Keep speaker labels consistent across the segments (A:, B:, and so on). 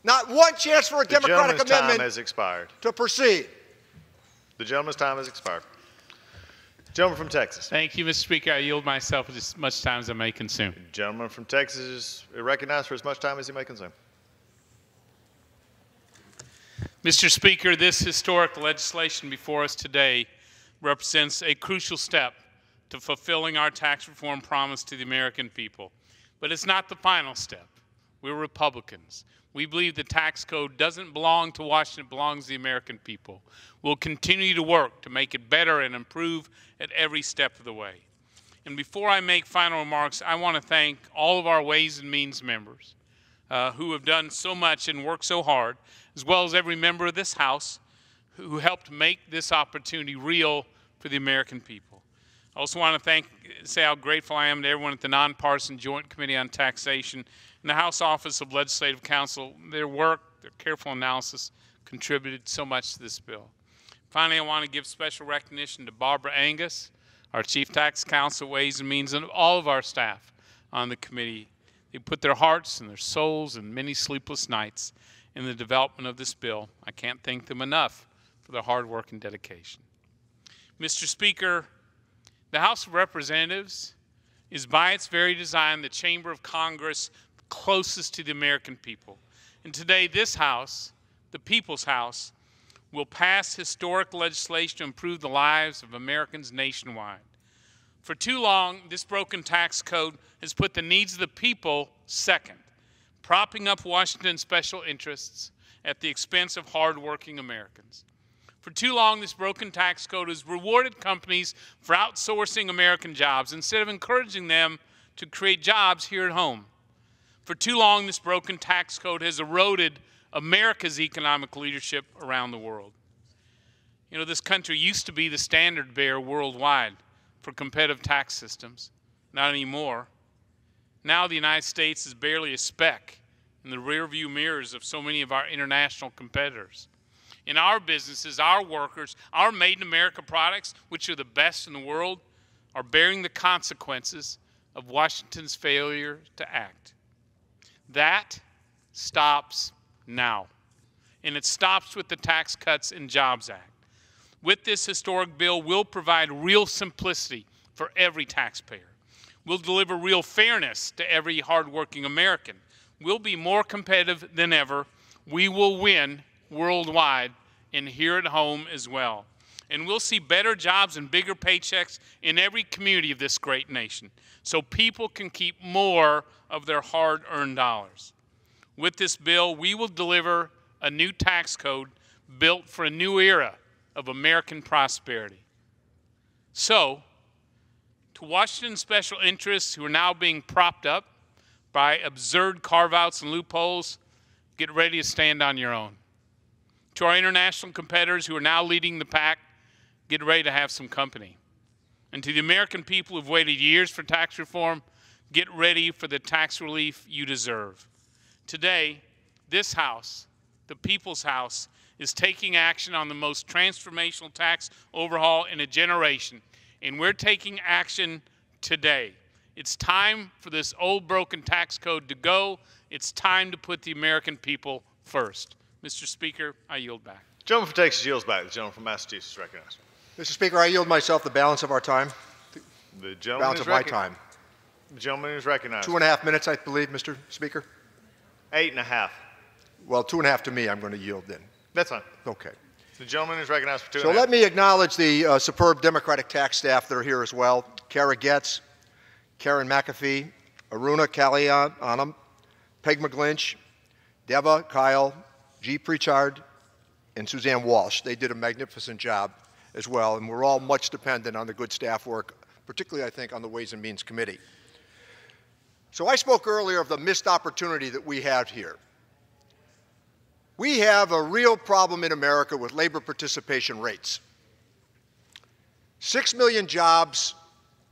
A: Not one chance for a Democratic
B: amendment. The gentleman's time has expired.
A: To proceed.
B: The gentleman's time has expired. Gentleman from Texas.
C: Thank you, Mr. Speaker. I yield myself as much time as I may consume.
B: The gentleman from Texas is recognized for as much time as he may consume.
C: Mr. Speaker, this historic legislation before us today represents a crucial step to fulfilling our tax reform promise to the American people. But it's not the final step. We're Republicans. We believe the tax code doesn't belong to Washington, it belongs to the American people. We'll continue to work to make it better and improve at every step of the way. And before I make final remarks, I want to thank all of our Ways and Means members who have done so much and worked so hard, as well as every member of this House who helped make this opportunity real for the American people. I also want to say how grateful I am to everyone at the Nonpartisan Joint Committee on Taxation and the House Office of Legislative Counsel. Their work, their careful analysis contributed so much to this bill. Finally, I want to give special recognition to Barbara Angus, our Chief Tax Counsel, Ways and Means, and all of our staff on the committee. They put their hearts and their souls and many sleepless nights in the development of this bill. I can't thank them enough for their hard work and dedication. Mr. Speaker, the House of Representatives is by its very design the chamber of Congress closest to the American people. And today this House, the People's House, will pass historic legislation to improve the lives of Americans nationwide. For too long, this broken tax code has put the needs of the people second, propping up Washington's special interests at the expense of hardworking Americans. For too long, this broken tax code has rewarded companies for outsourcing American jobs instead of encouraging them to create jobs here at home. For too long, this broken tax code has eroded America's economic leadership around the world. You know, this country used to be the standard bearer worldwide for competitive tax systems. Not anymore. Now the United States is barely a speck in the rearview mirrors of so many of our international competitors. In our businesses, our workers, our Made in America products, which are the best in the world, are bearing the consequences of Washington's failure to act. That stops now. And it stops with the Tax Cuts and Jobs Act. With this historic bill, we'll provide real simplicity for every taxpayer. We'll deliver real fairness to every hardworking American. We'll be more competitive than ever. We will win worldwide and here at home as well. And we'll see better jobs and bigger paychecks in every community of this great nation so people can keep more of their hard-earned dollars. With this bill, we will deliver a new tax code built for a new era of American prosperity. So, to Washington's special interests who are now being propped up by absurd carve-outs and loopholes, get ready to stand on your own. To our international competitors who are now leading the pack, get ready to have some company. And to the American people who've waited years for tax reform, get ready for the tax relief you deserve. Today, this House, the People's House, is taking action on the most transformational tax overhaul in a generation. And we're taking action today. It's time for this old broken tax code to go. It's time to put the American people first. Mr. Speaker, I yield back.
B: The gentleman from Texas yields back. The gentleman from Massachusetts is recognized.
A: Mr. Speaker, I yield myself the balance of our time.
B: The gentleman
A: balance
B: is
A: of my time.
B: The gentleman is recognized.
A: 2.5 minutes, I believe, Mr. Speaker.
B: 8.5.
A: Well, 2.5 to me, I'm going to yield then.
B: That's fine.
A: Okay.
B: The gentleman is recognized for 2.5.
A: So let me acknowledge the superb Democratic tax staff that are here as well. Kara Getz, Karen McAfee, Aruna Kalyanam, Peg McGlinch, Deva Kyle, G. Pritchard, and Suzanne Walsh. They did a magnificent job as well, and we're all much dependent on the good staff work, particularly, I think, on the Ways and Means Committee. So I spoke earlier of the missed opportunity that we have here. We have a real problem in America with labor participation rates. 6 million jobs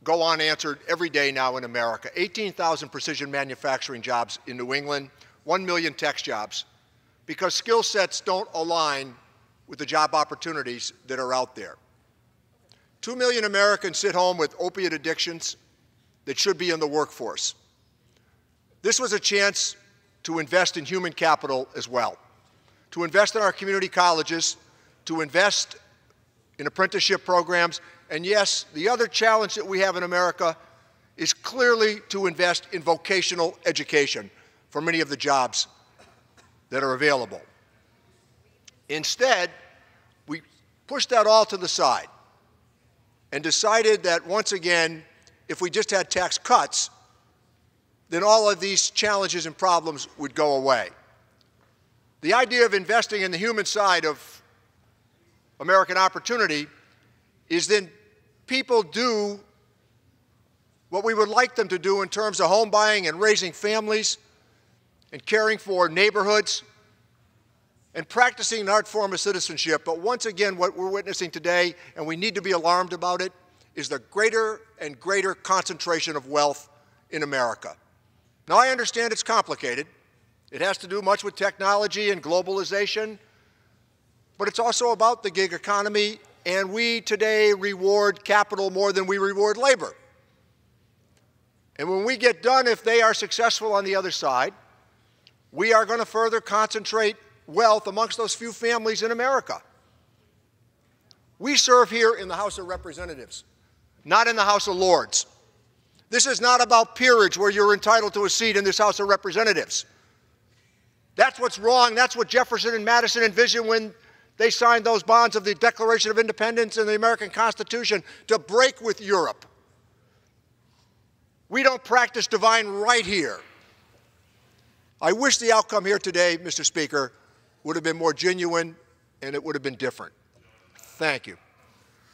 A: go unanswered every day now in America. 18,000 precision manufacturing jobs in New England, 1 million tech jobs, because skill sets don't align with the job opportunities that are out there. 2 million Americans sit home with opiate addictions that should be in the workforce. This was a chance to invest in human capital as well, to invest in our community colleges, to invest in apprenticeship programs, and yes, the other challenge that we have in America is clearly to invest in vocational education for many of the jobs that are available. Instead, we pushed that all to the side and decided that once again, if we just had tax cuts, then all of these challenges and problems would go away. The idea of investing in the human side of American opportunity is then people do what we would like them to do in terms of home buying and raising families and caring for neighborhoods and practicing an art form of citizenship. But once again, what we're witnessing today, and we need to be alarmed about it, is the greater and greater concentration of wealth in America. Now, I understand it's complicated. It has to do much with technology and globalization, but it's also about the gig economy, and we today reward capital more than we reward labor. And when we get done, if they are successful on the other side, we are going to further concentrate wealth amongst those few families in America. We serve here in the House of Representatives, not in the House of Lords. This is not about peerage where you're entitled to a seat in this House of Representatives. That's what's wrong. That's what Jefferson and Madison envisioned when they signed those bonds of the Declaration of Independence and the American Constitution to break with Europe. We don't practice divine right here. I wish the outcome here today, Mr. Speaker, would have been more genuine and it would have been different. Thank you.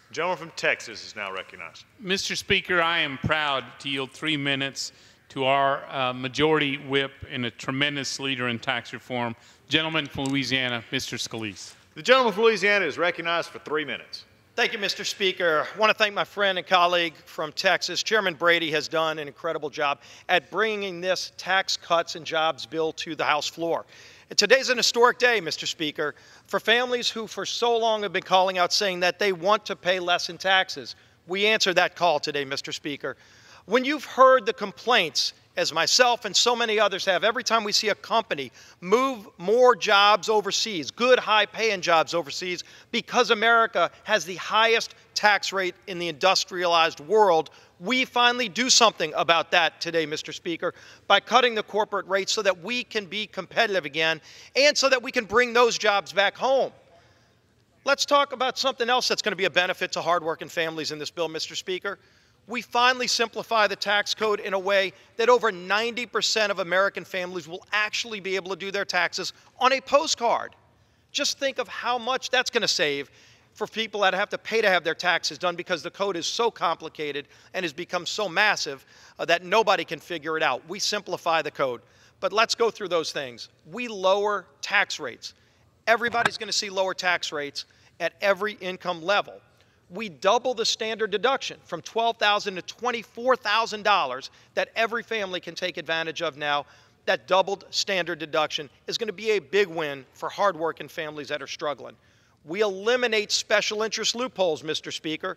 B: The gentleman from Texas is now recognized.
C: Mr. Speaker, I am proud to yield 3 minutes to our Majority Whip and a tremendous leader in tax reform, gentleman from Louisiana, Mr. Scalise.
B: The gentleman from Louisiana is recognized for 3 minutes.
D: Thank you, Mr. Speaker. I want to thank my friend and colleague from Texas. Chairman Brady has done an incredible job at bringing this Tax Cuts and Jobs bill to the House floor. And today's an historic day, Mr. Speaker, for families who for so long have been calling out saying that they want to pay less in taxes. We answer that call today, Mr. Speaker. When you've heard the complaints, as myself and so many others have, every time we see a company move more jobs overseas, good high-paying jobs overseas, because America has the highest tax rate in the industrialized world, we finally do something about that today, Mr. Speaker, by cutting the corporate rates so that we can be competitive again and so that we can bring those jobs back home. Let's talk about something else that's going to be a benefit to hardworking families in this bill, Mr. Speaker. We finally simplify the tax code in a way that over 90% of American families will actually be able to do their taxes on a postcard. Just think of how much that's going to save for people that have to pay to have their taxes done because the code is so complicated and has become so massive that nobody can figure it out. We simplify the code. But let's go through those things. We lower tax rates. Everybody's going to see lower tax rates at every income level. We double the standard deduction from $12,000 to $24,000 that every family can take advantage of now. That doubled standard deduction is going to be a big win for hardworking families that are struggling. We eliminate special interest loopholes, Mr. Speaker.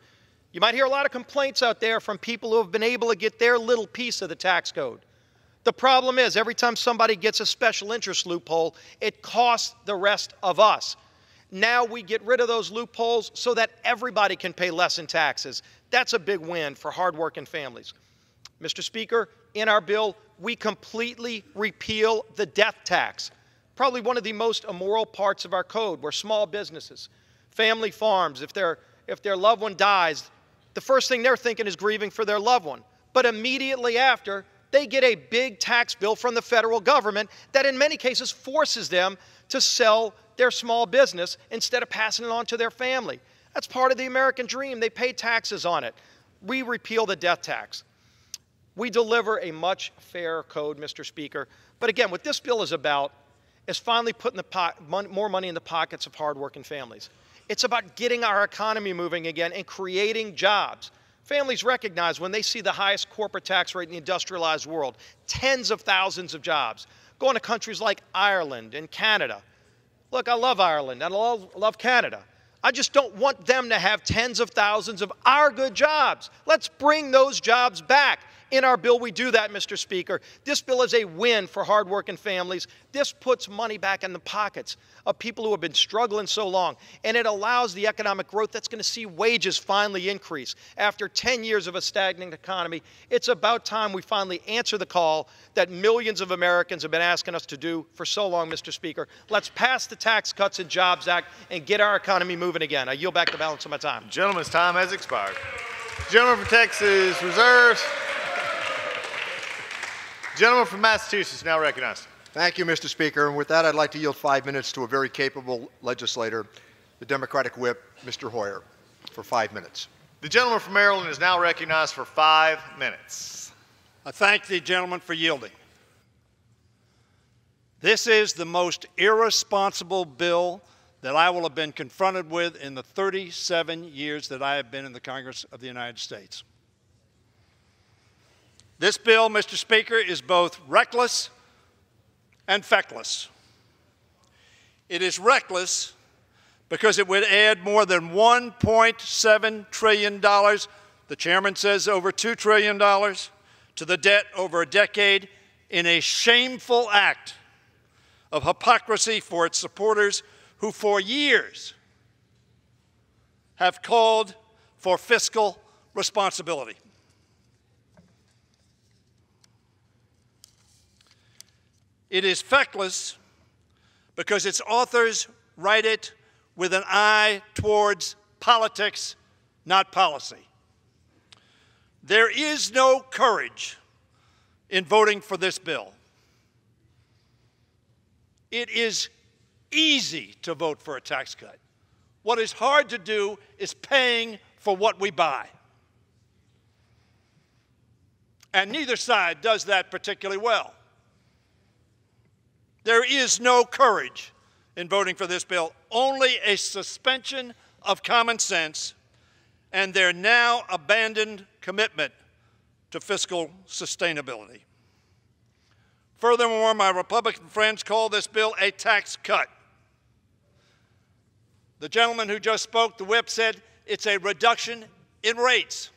D: You might hear a lot of complaints out there from people who have been able to get their little piece of the tax code. The problem is every time somebody gets a special interest loophole, it costs the rest of us. Now we get rid of those loopholes so that everybody can pay less in taxes. That's a big win for hardworking families. Mr. Speaker, in our bill, we completely repeal the death tax, probably one of the most immoral parts of our code, where small businesses, family farms, if their loved one dies, the first thing they're thinking is grieving for their loved one. But immediately after, they get a big tax bill from the federal government that in many cases forces them to sell their small business instead of passing it on to their family. That's part of the American dream. They pay taxes on it. We repeal the death tax. We deliver a much fairer code, Mr. Speaker. But again, what this bill is about is finally putting more money in the pockets of hardworking families. It's about getting our economy moving again and creating jobs. Families recognize when they see the highest corporate tax rate in the industrialized world, tens of thousands of jobs, going to countries like Ireland and Canada. Look, I love Ireland and I love Canada. I just don't want them to have tens of thousands of our good jobs. Let's bring those jobs back In our bill, we do that, Mr. Speaker. This bill is a win for hardworking families. This puts money back in the pockets of people who have been struggling so long, and it allows the economic growth that's going to see wages finally increase. After 10 years of a stagnant economy, it's about time we finally answer the call that millions of Americans have been asking us to do for so long, Mr. Speaker. Let's pass the Tax Cuts and Jobs Act and get our economy moving again. I yield back the balance of my time.
B: Gentleman's time has expired. Gentleman from Texas reserves. Gentleman from Massachusetts now recognized.
A: Thank you, Mr. Speaker. And with that, I'd like to yield 5 minutes to a very capable legislator, the Democratic whip, Mr. Hoyer, for 5 minutes.
B: The gentleman from Maryland is now recognized for 5 minutes.
E: I thank the gentleman for yielding. This is the most irresponsible bill that I will have been confronted with in the 37 years that I have been in the Congress of the United States. This bill, Mr. Speaker, is both reckless and feckless. It is reckless because it would add more than $1.7 trillion, the chairman says over $2 trillion, to the debt over a decade in a shameful act of hypocrisy for its supporters who for years have called for fiscal responsibility. It is feckless because its authors write it with an eye towards politics, not policy. There is no courage in voting for this bill. It is easy to vote for a tax cut. What is hard to do is paying for what we buy. And neither side does that particularly well. There is no courage in voting for this bill, only a suspension of common sense and their now abandoned commitment to fiscal sustainability. Furthermore, my Republican friends call this bill a tax cut. The gentleman who just spoke, the whip, said it's a reduction in rates.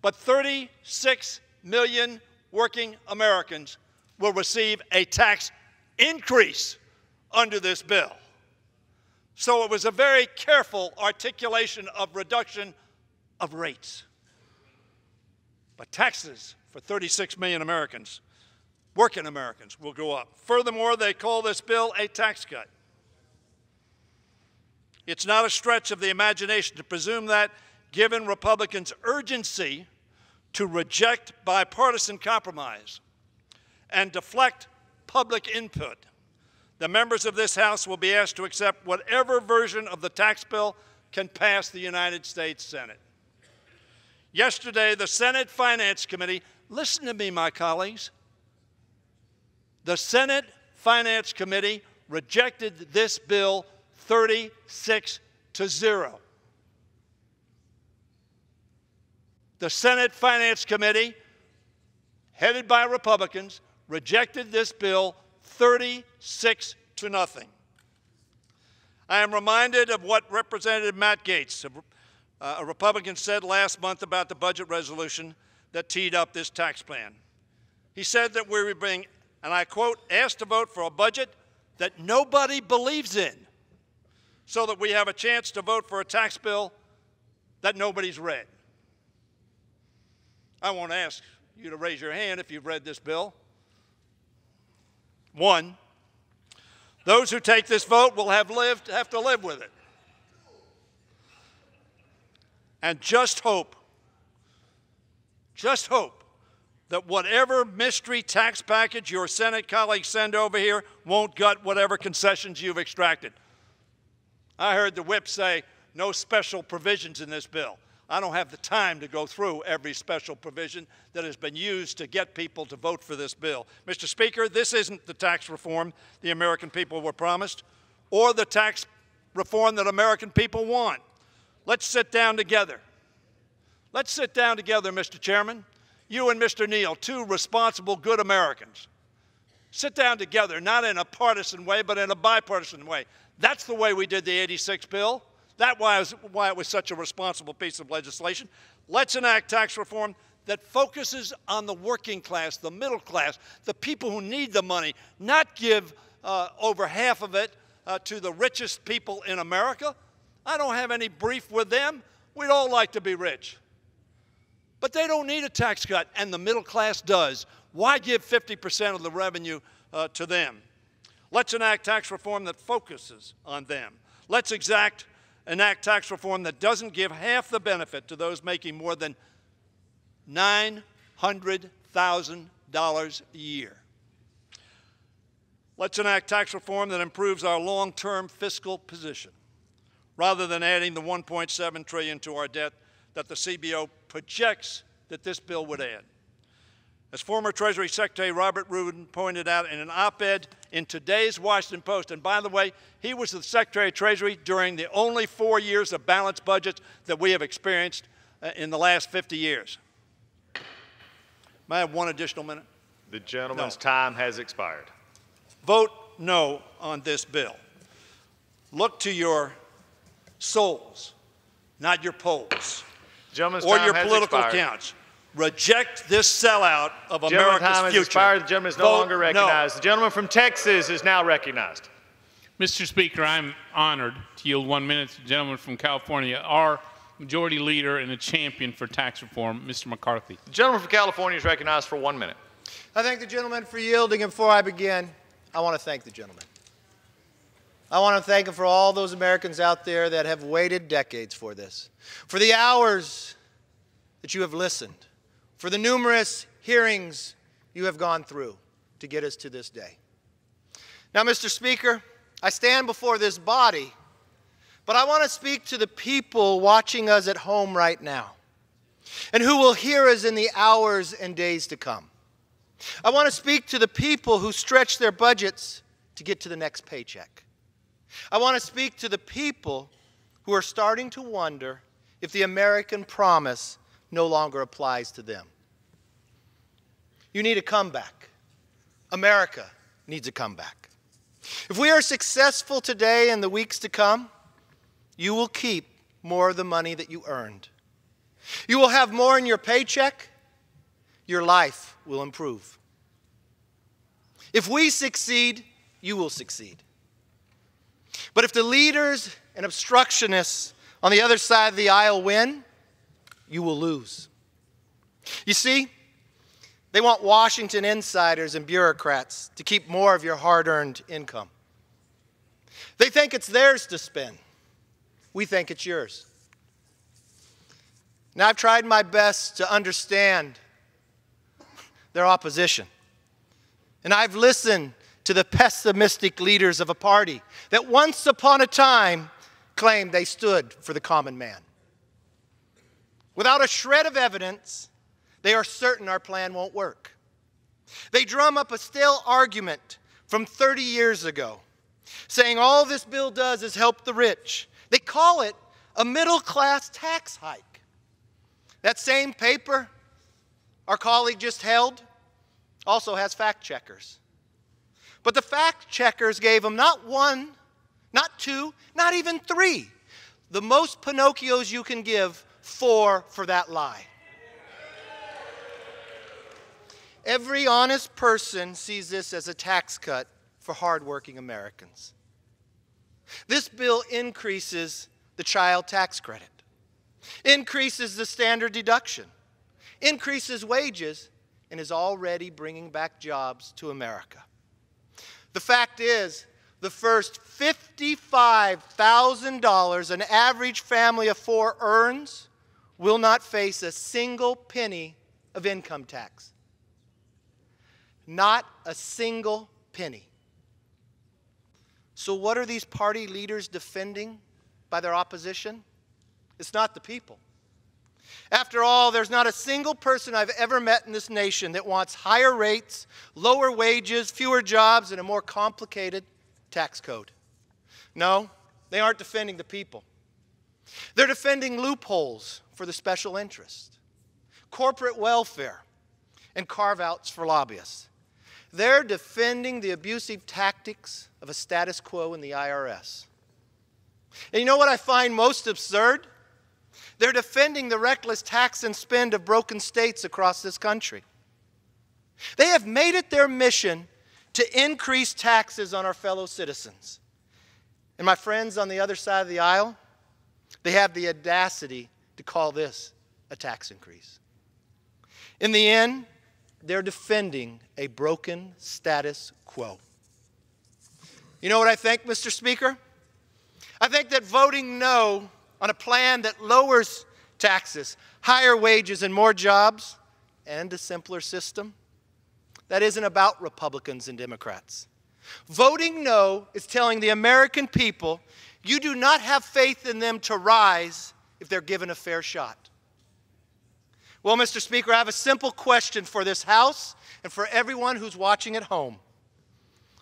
E: But 36 million working Americans will receive a tax increase under this bill. So it was a very careful articulation of reduction of rates. But taxes for 36 million Americans, working Americans, will go up. Furthermore, they call this bill a tax cut. It's not a stretch of the imagination to presume that, given Republicans' urgency to reject bipartisan compromise and deflect public input, the members of this House will be asked to accept whatever version of the tax bill can pass the United States Senate. Yesterday, the Senate Finance Committee, listen to me, my colleagues, the Senate Finance Committee rejected this bill 36-0. The Senate Finance Committee, headed by Republicans, rejected this bill 36-0. I am reminded of what Representative Matt Gaetz, a Republican, said last month about the budget resolution that teed up this tax plan. He said that we were being, and I quote, asked to vote for a budget that nobody believes in, so that we have a chance to vote for a tax bill that nobody's read. I won't ask you to raise your hand if you've read this bill. One, those who take this vote will have to live with it. And just hope that whatever mystery tax package your Senate colleagues send over here won't gut whatever concessions you've extracted. I heard the whip say no special provisions in this bill. I don't have the time to go through every special provision that has been used to get people to vote for this bill. Mr. Speaker, this isn't the tax reform the American people were promised, or the tax reform that American people want. Let's sit down together. Let's sit down together, Mr. Chairman. You and Mr. Neal, two responsible, good Americans. Sit down together, not in a partisan way, but in a bipartisan way. That's the way we did the '86 bill. That's why it was such a responsible piece of legislation. Let's enact tax reform that focuses on the working class, the middle class, the people who need the money, not give over half of it to the richest people in America. I don't have any beef with them. We'd all like to be rich. But they don't need a tax cut, and the middle class does. Why give 50% of the revenue to them? Let's enact tax reform that focuses on them. Let's enact tax reform that doesn't give half the benefit to those making more than $900,000 a year. Let's enact tax reform that improves our long-term fiscal position, rather than adding the $1.7 trillion to our debt that the CBO projects that this bill would add. As former Treasury Secretary Robert Rubin pointed out in an op-ed in today's Washington Post, and by the way, he was the Secretary of Treasury during the only 4 years of balanced budgets that we have experienced in the last 50 years. May I have one additional minute?
B: The gentleman's time has expired.
E: Vote no on this bill. Look to your souls, not your polls,
B: Gentleman's
E: or
B: time
E: your
B: has
E: political
B: expired.
E: accounts. Reject this sellout of
B: Gentleman's
E: America's
B: time has
E: future.
B: expired. The gentleman is no
E: Vote
B: longer recognized. The gentleman from Texas is now recognized.
C: Mr. Speaker, I'm honored to yield 1 minute to the gentleman from California, our majority leader and a champion for tax reform, Mr. McCarthy.
B: The gentleman from California is recognized for 1 minute.
F: I thank the gentleman for yielding, and before I begin, I want to thank the gentleman. I want to thank him for all those Americans out there that have waited decades for this, for the hours that you have listened, for the numerous hearings you have gone through to get us to this day. Now, Mr. Speaker, I stand before this body, but I want to speak to the people watching us at home right now and who will hear us in the hours and days to come. I want to speak to the people who stretch their budgets to get to the next paycheck. I want to speak to the people who are starting to wonder if the American promise no longer applies to them. You need a comeback. America needs a comeback. If we are successful today and the weeks to come, you will keep more of the money that you earned. You will have more in your paycheck. Your life will improve. If we succeed, you will succeed. But if the leaders and obstructionists on the other side of the aisle win, you will lose. You see, they want Washington insiders and bureaucrats to keep more of your hard-earned income. They think it's theirs to spend. We think it's yours. Now, I've tried my best to understand their opposition. And I've listened to the pessimistic leaders of a party that once upon a time claimed they stood for the common man. Without a shred of evidence, they are certain our plan won't work. They drum up a stale argument from 30 years ago, saying all this bill does is help the rich. They call it a middle-class tax hike. That same paper our colleague just held also has fact checkers. But the fact checkers gave them not one, not two, not even three. The most Pinocchios you can give, 4 for that lie. Every honest person sees this as a tax cut for hardworking Americans. This bill increases the child tax credit, increases the standard deduction, increases wages, and is already bringing back jobs to America. The fact is, the first $55,000 an average family of 4 earns will not face a single penny of income tax. Not a single penny. So what are these party leaders defending by their opposition? It's not the people. After all, there's not a single person I've ever met in this nation that wants higher rates, lower wages, fewer jobs, and a more complicated tax code. No, they aren't defending the people. They're defending loopholes for the special interest, corporate welfare, and carve-outs for lobbyists. They're defending the abusive tactics of a status quo in the IRS. And you know what I find most absurd? They're defending the reckless tax and spend of broken states across this country. They have made it their mission to increase taxes on our fellow citizens. And my friends on the other side of the aisle, they have the audacity to call this a tax increase. In the end, they're defending a broken status quo. You know what I think, Mr. Speaker? I think that voting no on a plan that lowers taxes, higher wages, and more jobs, and a simpler system, that isn't about Republicans and Democrats. Voting no is telling the American people you do not have faith in them to rise if they're given a fair shot. Well, Mr. Speaker, I have a simple question for this House and for everyone who's watching at home.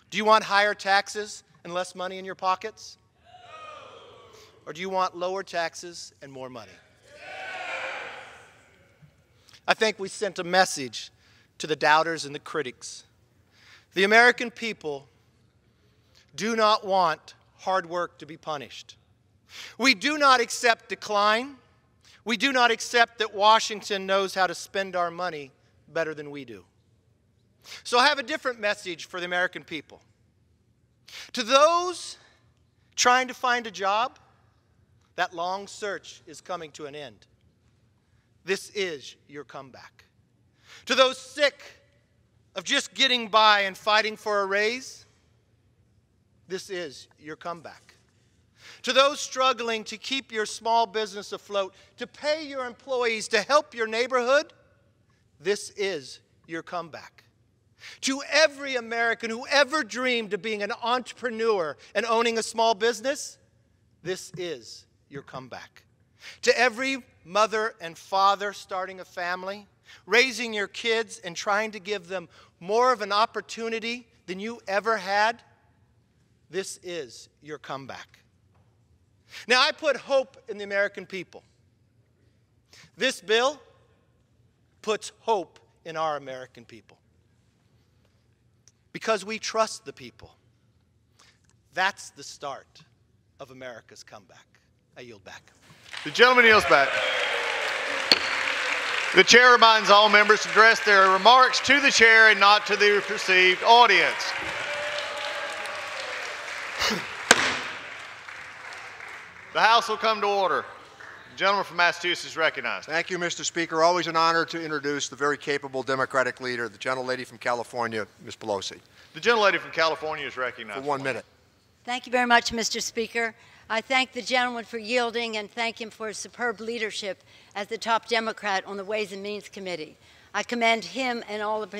F: Do you want higher taxes and less money in your pockets? Or do you want lower taxes and more money? I think we sent a message to the doubters and the critics. The American people do not want hard work to be punished. We do not accept decline. We do not accept that Washington knows how to spend our money better than we do. So I have a different message for the American people. To those trying to find a job, that long search is coming to an end. This is your comeback. To those sick of just getting by and fighting for a raise, this is your comeback. To those struggling to keep your small business afloat, to pay your employees, to help your neighborhood, this is your comeback. To every American who ever dreamed of being an entrepreneur and owning a small business, this is your comeback. To every mother and father starting a family, raising your kids and trying to give them more of an opportunity than you ever had, this is your comeback. Now, I put hope in the American people. This bill puts hope in our American people. Because we trust the people. That's the start of America's comeback. I yield back.
B: The gentleman yields back. The chair reminds all members to address their remarks to the chair and not to the perceived audience. The House will come to order. The gentleman from Massachusetts is recognized.
A: Thank you, Mr. Speaker. Always an honor to introduce the very capable Democratic leader, the gentlelady from California, Ms. Pelosi.
B: The gentlelady from California is recognized.
A: For 1 minute.
G: Thank you very much, Mr. Speaker. I thank the gentleman for yielding and thank him for his superb leadership as the top Democrat on the Ways and Means Committee. I commend him and all of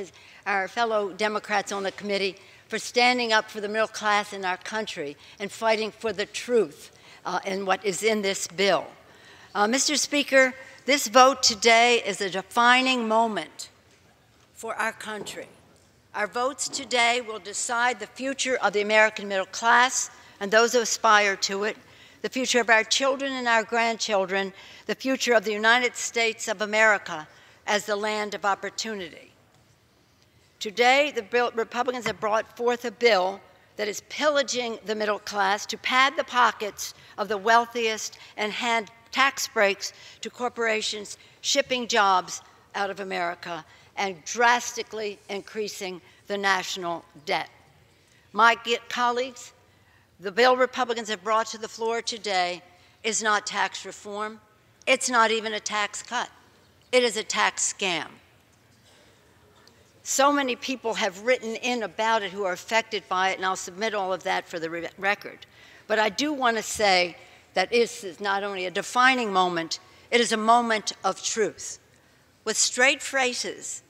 G: our fellow Democrats on the committee for standing up for the middle class in our country and fighting for the truth in what is in this bill. Mr. Speaker, this vote today is a defining moment for our country. Our votes today will decide the future of the American middle class and those who aspire to it, the future of our children and our grandchildren, the future of the United States of America as the land of opportunity. Today, the Republicans have brought forth a bill that is pillaging the middle class to pad the pockets of the wealthiest and hand tax breaks to corporations shipping jobs out of America and drastically increasing the national debt. My colleagues, the bill Republicans have brought to the floor today is not tax reform. It's not even a tax cut. It is a tax scam. So many people have written in about it who are affected by it, and I'll submit all of that for the record. But I do want to say that this is not only a defining moment, it is a moment of truth. With straight faces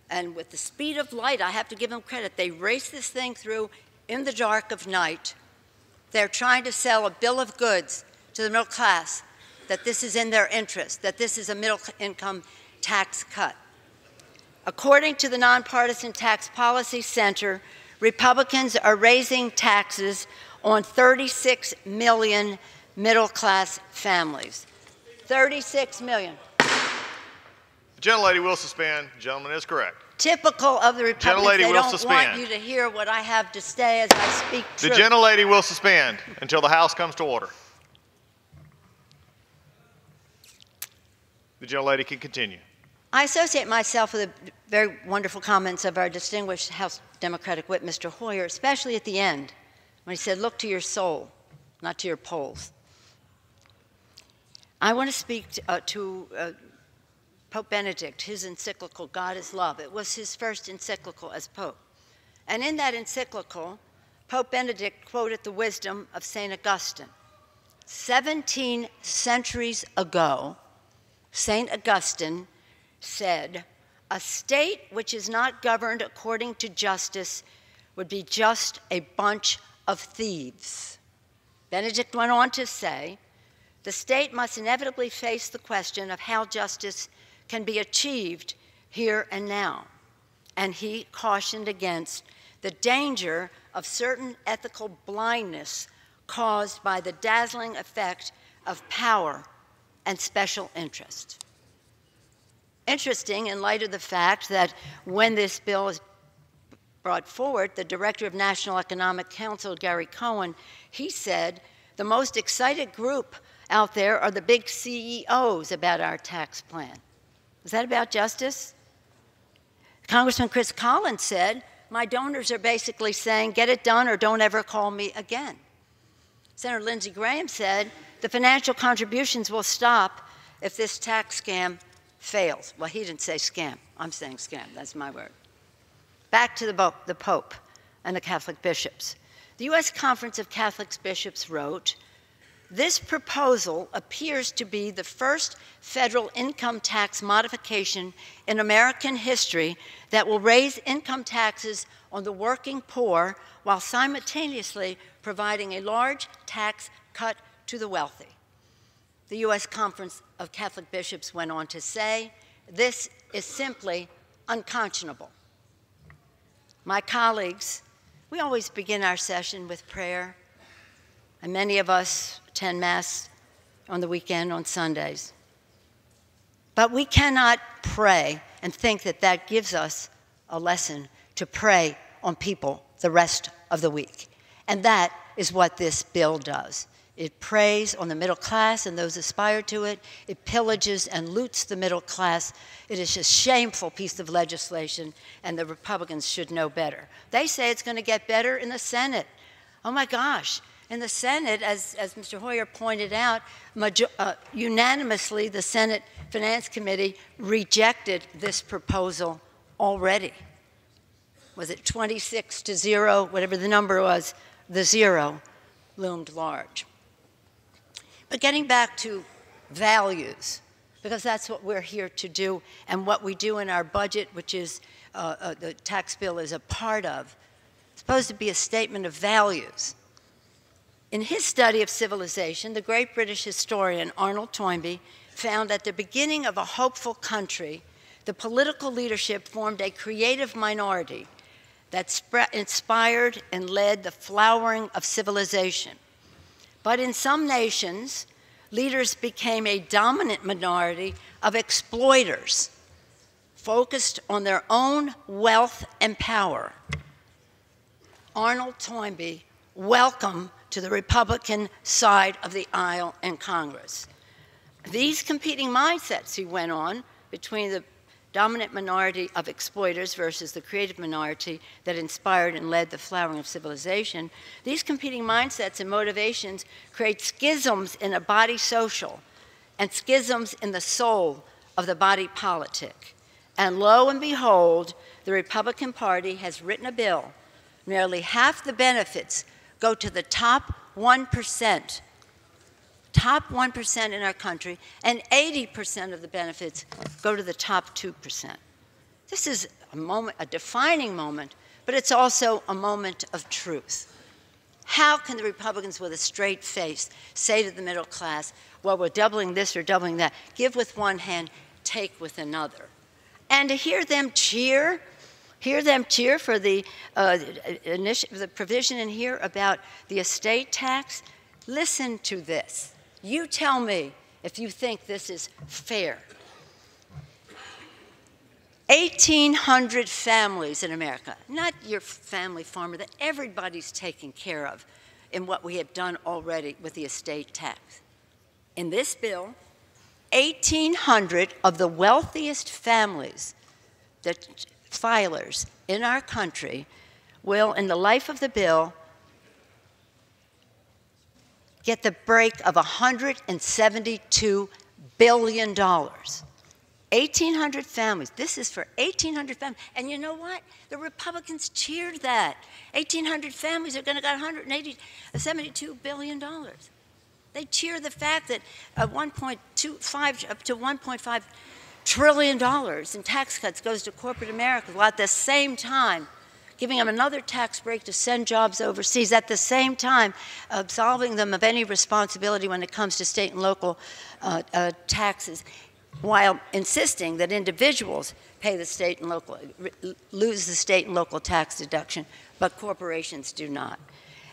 G: and with the speed of light, I have to give them credit. They raced this thing through in the dark of night. They're trying to sell a bill of goods to the middle class that this is in their interest, that this is a middle income tax cut. According to the Nonpartisan Tax Policy Center, Republicans are raising taxes on 36 million middle-class families. 36 million.
B: The gentlelady will suspend. The gentleman is correct.
G: Typical of the Republicans,
B: Gentlelady
G: they
B: will
G: don't
B: suspend.
G: want you to hear what I have to say as I speak
B: The
G: truth.
B: gentlelady will suspend until the House comes to order. The gentlelady can continue.
G: I associate myself with the very wonderful comments of our distinguished House Democratic whip, Mr. Hoyer, especially at the end, when he said, look to your soul, not to your polls. I want to speak to Pope Benedict, his encyclical, God is Love. It was his first encyclical as Pope. And in that encyclical, Pope Benedict quoted the wisdom of St. Augustine. 17 centuries ago, St. Augustine said, a state which is not governed according to justice would be just a bunch of thieves. Benedict went on to say, the state must inevitably face the question of how justice can be achieved here and now. And he cautioned against the danger of certain ethical blindness caused by the dazzling effect of power and special interest. Interesting in light of the fact that when this bill is brought forward, the Director of National Economic Council, Gary Cohen, he said, the most excited group out there are the big CEOs about our tax plan. Is that about justice? Congressman Chris Collins said, my donors are basically saying, get it done or don't ever call me again. Senator Lindsey Graham said, the financial contributions will stop if this tax scam fails. Well, he didn't say scam. I'm saying scam. That's my word. Back to the Pope and the Catholic bishops. The U.S. Conference of Catholic Bishops wrote, this proposal appears to be the first federal income tax modification in American history that will raise income taxes on the working poor while simultaneously providing a large tax cut to the wealthy. The U.S. Conference of Catholic Bishops went on to say, this is simply unconscionable. My colleagues, we always begin our session with prayer, and many of us attend Mass on the weekend on Sundays. But we cannot pray and think that that gives us a lesson to pray on people the rest of the week. And that is what this bill does. It preys on the middle class and those aspire to it. It pillages and loots the middle class. It is a shameful piece of legislation, and the Republicans should know better. They say it's going to get better in the Senate. Oh my gosh. In the Senate, as Mr. Hoyer pointed out, unanimously the Senate Finance Committee rejected this proposal already. Was it 26-0, whatever the number was, the zero loomed large. But getting back to values, because that's what we're here to do, and what we do in our budget, which is the tax bill is a part of, it's supposed to be a statement of values. In his study of civilization, the great British historian Arnold Toynbee found at the beginning of a hopeful country, the political leadership formed a creative minority that inspired and led the flowering of civilization. But in some nations, leaders became a dominant minority of exploiters, focused on their own wealth and power. Arnold Toynbee, welcome to the Republican side of the aisle in Congress. These competing mindsets, he went on, between the dominant minority of exploiters versus the creative minority that inspired and led the flowering of civilization, these competing mindsets and motivations create schisms in a body social and schisms in the soul of the body politic. And lo and behold, the Republican Party has written a bill. Nearly half the benefits go to the top 1%. Top 1% in our country, and 80% of the benefits go to the top 2%. This is a moment, a defining moment, but it's also a moment of truth. How can the Republicans with a straight face say to the middle class, well, we're doubling this or doubling that, give with one hand, take with another? And to hear them cheer for the provision in here about the estate tax, listen to this. You tell me if you think this is fair. 1,800 families in America, not your family farmer that everybody's taken care of in what we have done already with the estate tax. In this bill, 1,800 of the wealthiest families, the filers in our country, will, in the life of the bill, get the break of $172 billion. 1,800 families. This is for 1,800 families. And you know what? The Republicans cheered that. 1,800 families are going to get $172 billion. They cheer the fact that $1.25 up to $1.5 trillion in tax cuts goes to corporate America, while at the same time giving them another tax break to send jobs overseas, at the same time absolving them of any responsibility when it comes to state and local taxes, while insisting that individuals pay the state and local, lose the state and local tax deduction, but corporations do not.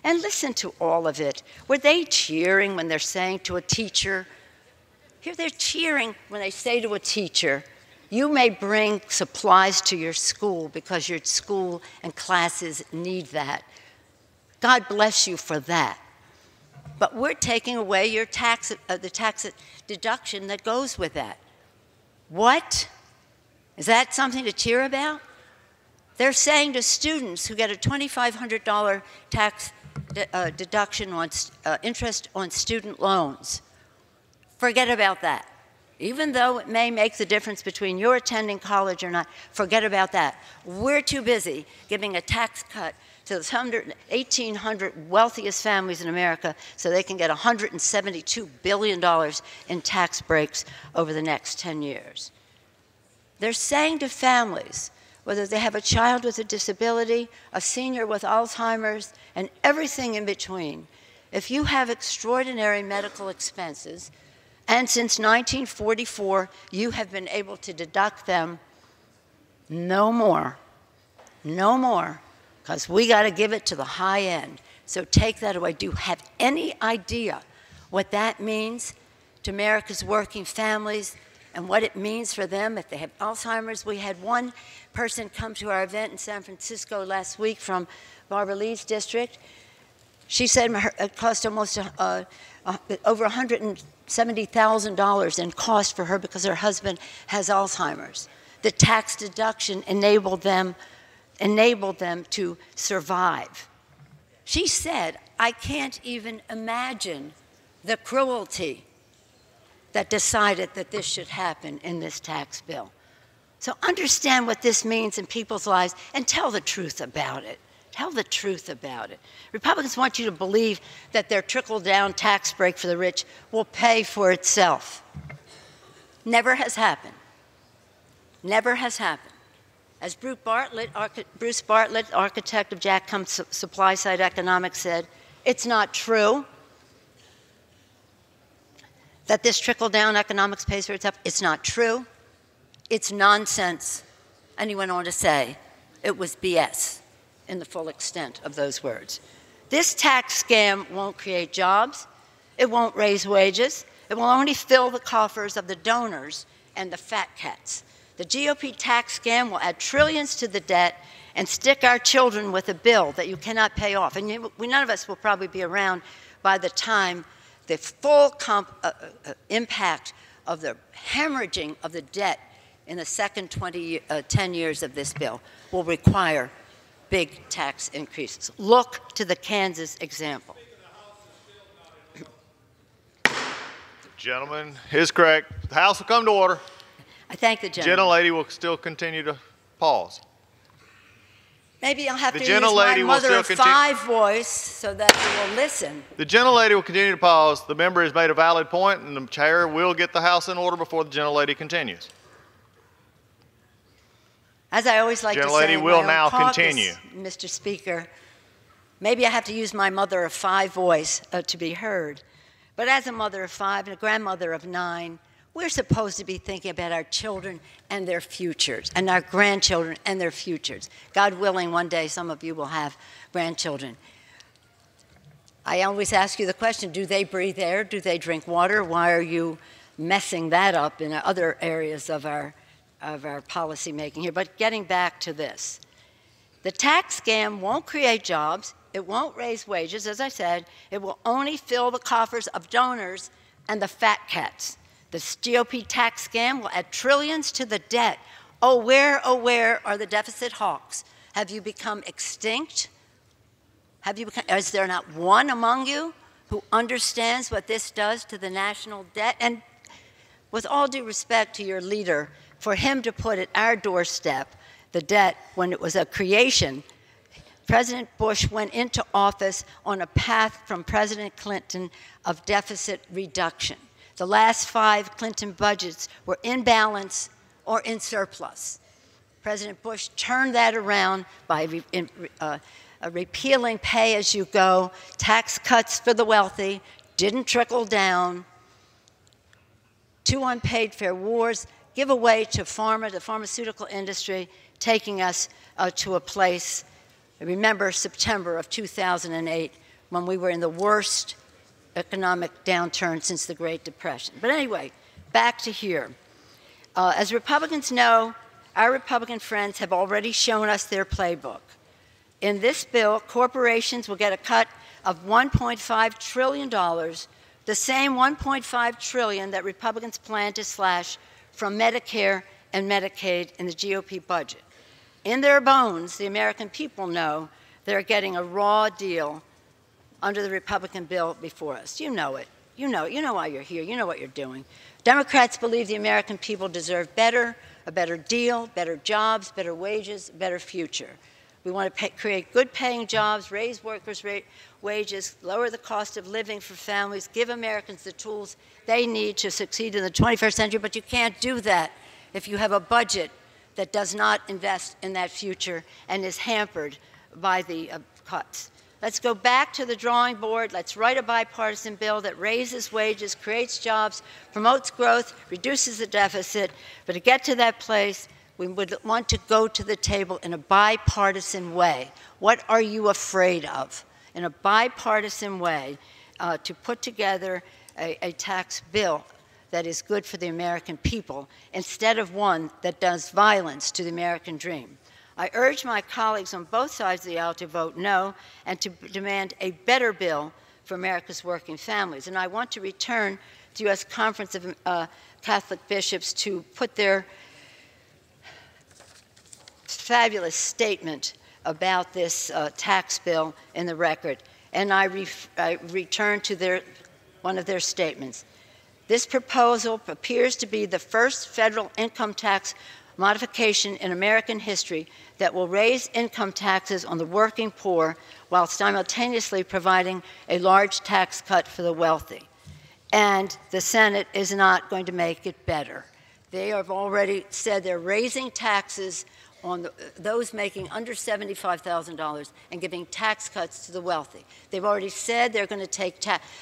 G: And listen to all of it. Were they cheering when they're saying to a teacher, here they're cheering when they say to a teacher, you may bring supplies to your school because your school and classes need that. God bless you for that. But we're taking away your tax, the tax deduction that goes with that. What? Is that something to cheer about? They're saying to students who get a $2,500 tax deduction on interest on student loans, forget about that. Even though it may make the difference between your attending college or not, forget about that. We're too busy giving a tax cut to those 1,800 wealthiest families in America so they can get $172 billion in tax breaks over the next 10 years. They're saying to families, whether they have a child with a disability, a senior with Alzheimer's, and everything in between, if you have extraordinary medical expenses, and since 1944, you have been able to deduct them no more, because we got to give it to the high end. So take that away. Do you have any idea what that means to America's working families and what it means for them if they have Alzheimer's? We had one person come to our event in San Francisco last week from Barbara Lee's district. She said it cost almost over $170,000 in cost for her because her husband has Alzheimer's. The tax deduction enabled them to survive. She said, I can't even imagine the cruelty that decided that this should happen in this tax bill. So understand what this means in people's lives and tell the truth about it. Tell the truth about it. Republicans want you to believe that their trickle-down tax break for the rich will pay for itself. Never has happened. Never has happened. As Bruce Bartlett, architect of Jack Combs Supply Side Economics, said, it's not true that this trickle-down economics pays for itself. It's not true. It's nonsense. And he went on to say it was BS in the full extent of those words. This tax scam won't create jobs. It won't raise wages. It will only fill the coffers of the donors and the fat cats. The GOP tax scam will add trillions to the debt and stick our children with a bill that you cannot pay off. And none of us will probably be around by the time the full impact of the hemorrhaging of the debt in the second 10 years of this bill will require big tax increases. Look to the Kansas example.
B: The gentleman is correct. The House will come to order.
G: I thank the gentleman.
B: The gentlelady will still continue to pause.
G: Maybe I'll have to use my mother of five voice so that you will listen.
B: The gentlelady will continue to pause. The member has made a valid point, and the chair will get the House in order before the gentlelady continues.
G: As I always like to say,
B: gentlelady will now continue.
G: Mr. Speaker, maybe I have to use my mother of five voice to be heard. But as a mother of five and a grandmother of 9, we're supposed to be thinking about our children and their futures, and our grandchildren and their futures. God willing, one day some of you will have grandchildren. I always ask you the question, do they breathe air? Do they drink water? Why are you messing that up in other areas of our policy making here? But getting back to this, the tax scam won't create jobs. It won't raise wages. As I said, it will only fill the coffers of donors and the fat cats. This GOP tax scam will add trillions to the debt. Oh, where are the deficit hawks? Have you become extinct? Is there not one among you who understands what this does to the national debt? And with all due respect to your leader, for him to put at our doorstep the debt when it was a creation, President Bush went into office on a path from President Clinton of deficit reduction. The last 5 Clinton budgets were in balance or in surplus. President Bush turned that around by repealing pay-as-you-go, tax cuts for the wealthy, didn't trickle down, 2 unpaid fair wars, give away to the pharmaceutical industry, taking us to a place, remember September of 2008, when we were in the worst economic downturn since the Great Depression. But anyway, back to here. As Republicans know, our Republican friends have already shown us their playbook. In this bill, corporations will get a cut of $1.5 trillion, the same $1.5 trillion that Republicans plan to slash from Medicare and Medicaid in the GOP budget. In their bones, the American people know they're getting a raw deal under the Republican bill before us. You know it. You know why you're here. You know what you're doing. Democrats believe the American people deserve better, a better deal, better jobs, better wages, a better future. We want to create good-paying jobs, raise workers' wages, lower the cost of living for families, give Americans the tools they need to succeed in the 21st century, but you can't do that if you have a budget that does not invest in that future and is hampered by the cuts. Let's go back to the drawing board. Let's write a bipartisan bill that raises wages, creates jobs, promotes growth, reduces the deficit. But to get to that place, we would want to go to the table in a bipartisan way. What are you afraid of? In a bipartisan way, to put together a tax bill that is good for the American people instead of one that does violence to the American dream. I urge my colleagues on both sides of the aisle to vote no and to demand a better bill for America's working families. And I want to return to the U.S. Conference of Catholic Bishops to put their fabulous statement about this tax bill in the record. And I return to one of their statements. This proposal appears to be the first federal income tax modification in American history that will raise income taxes on the working poor while simultaneously providing a large tax cut for the wealthy. And the Senate is not going to make it better. They have already said they're raising taxes on those making under $75,000 and giving tax cuts to the wealthy. They've already said they're going to take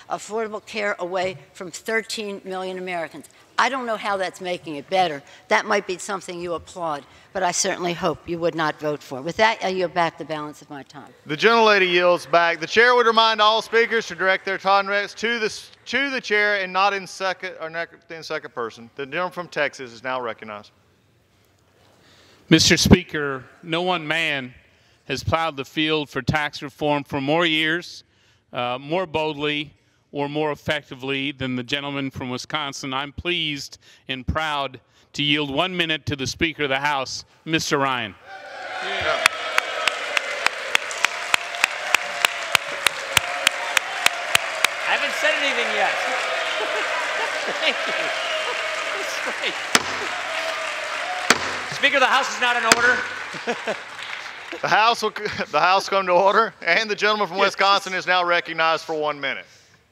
G: affordable care away from 13 million Americans. I don't know how that's making it better. That might be something you applaud, but I certainly hope you would not vote for. With that, I yield back the balance of my time.
B: The gentlelady yields back. The chair would remind all speakers to direct their comments to the chair and not in second person. The gentleman from Texas is now recognized.
C: Mr. Speaker, no one man has plowed the field for tax reform for more years, more boldly, or more effectively than the gentleman from Wisconsin. I'm pleased and proud to yield 1 minute to the Speaker of the House, Mr. Ryan.
B: Yeah.
H: I haven't said anything yet. Thank you. That's great. Speaker, the House is not in order.
B: The House come to order, and the gentleman from Wisconsin is now recognized for 1 minute.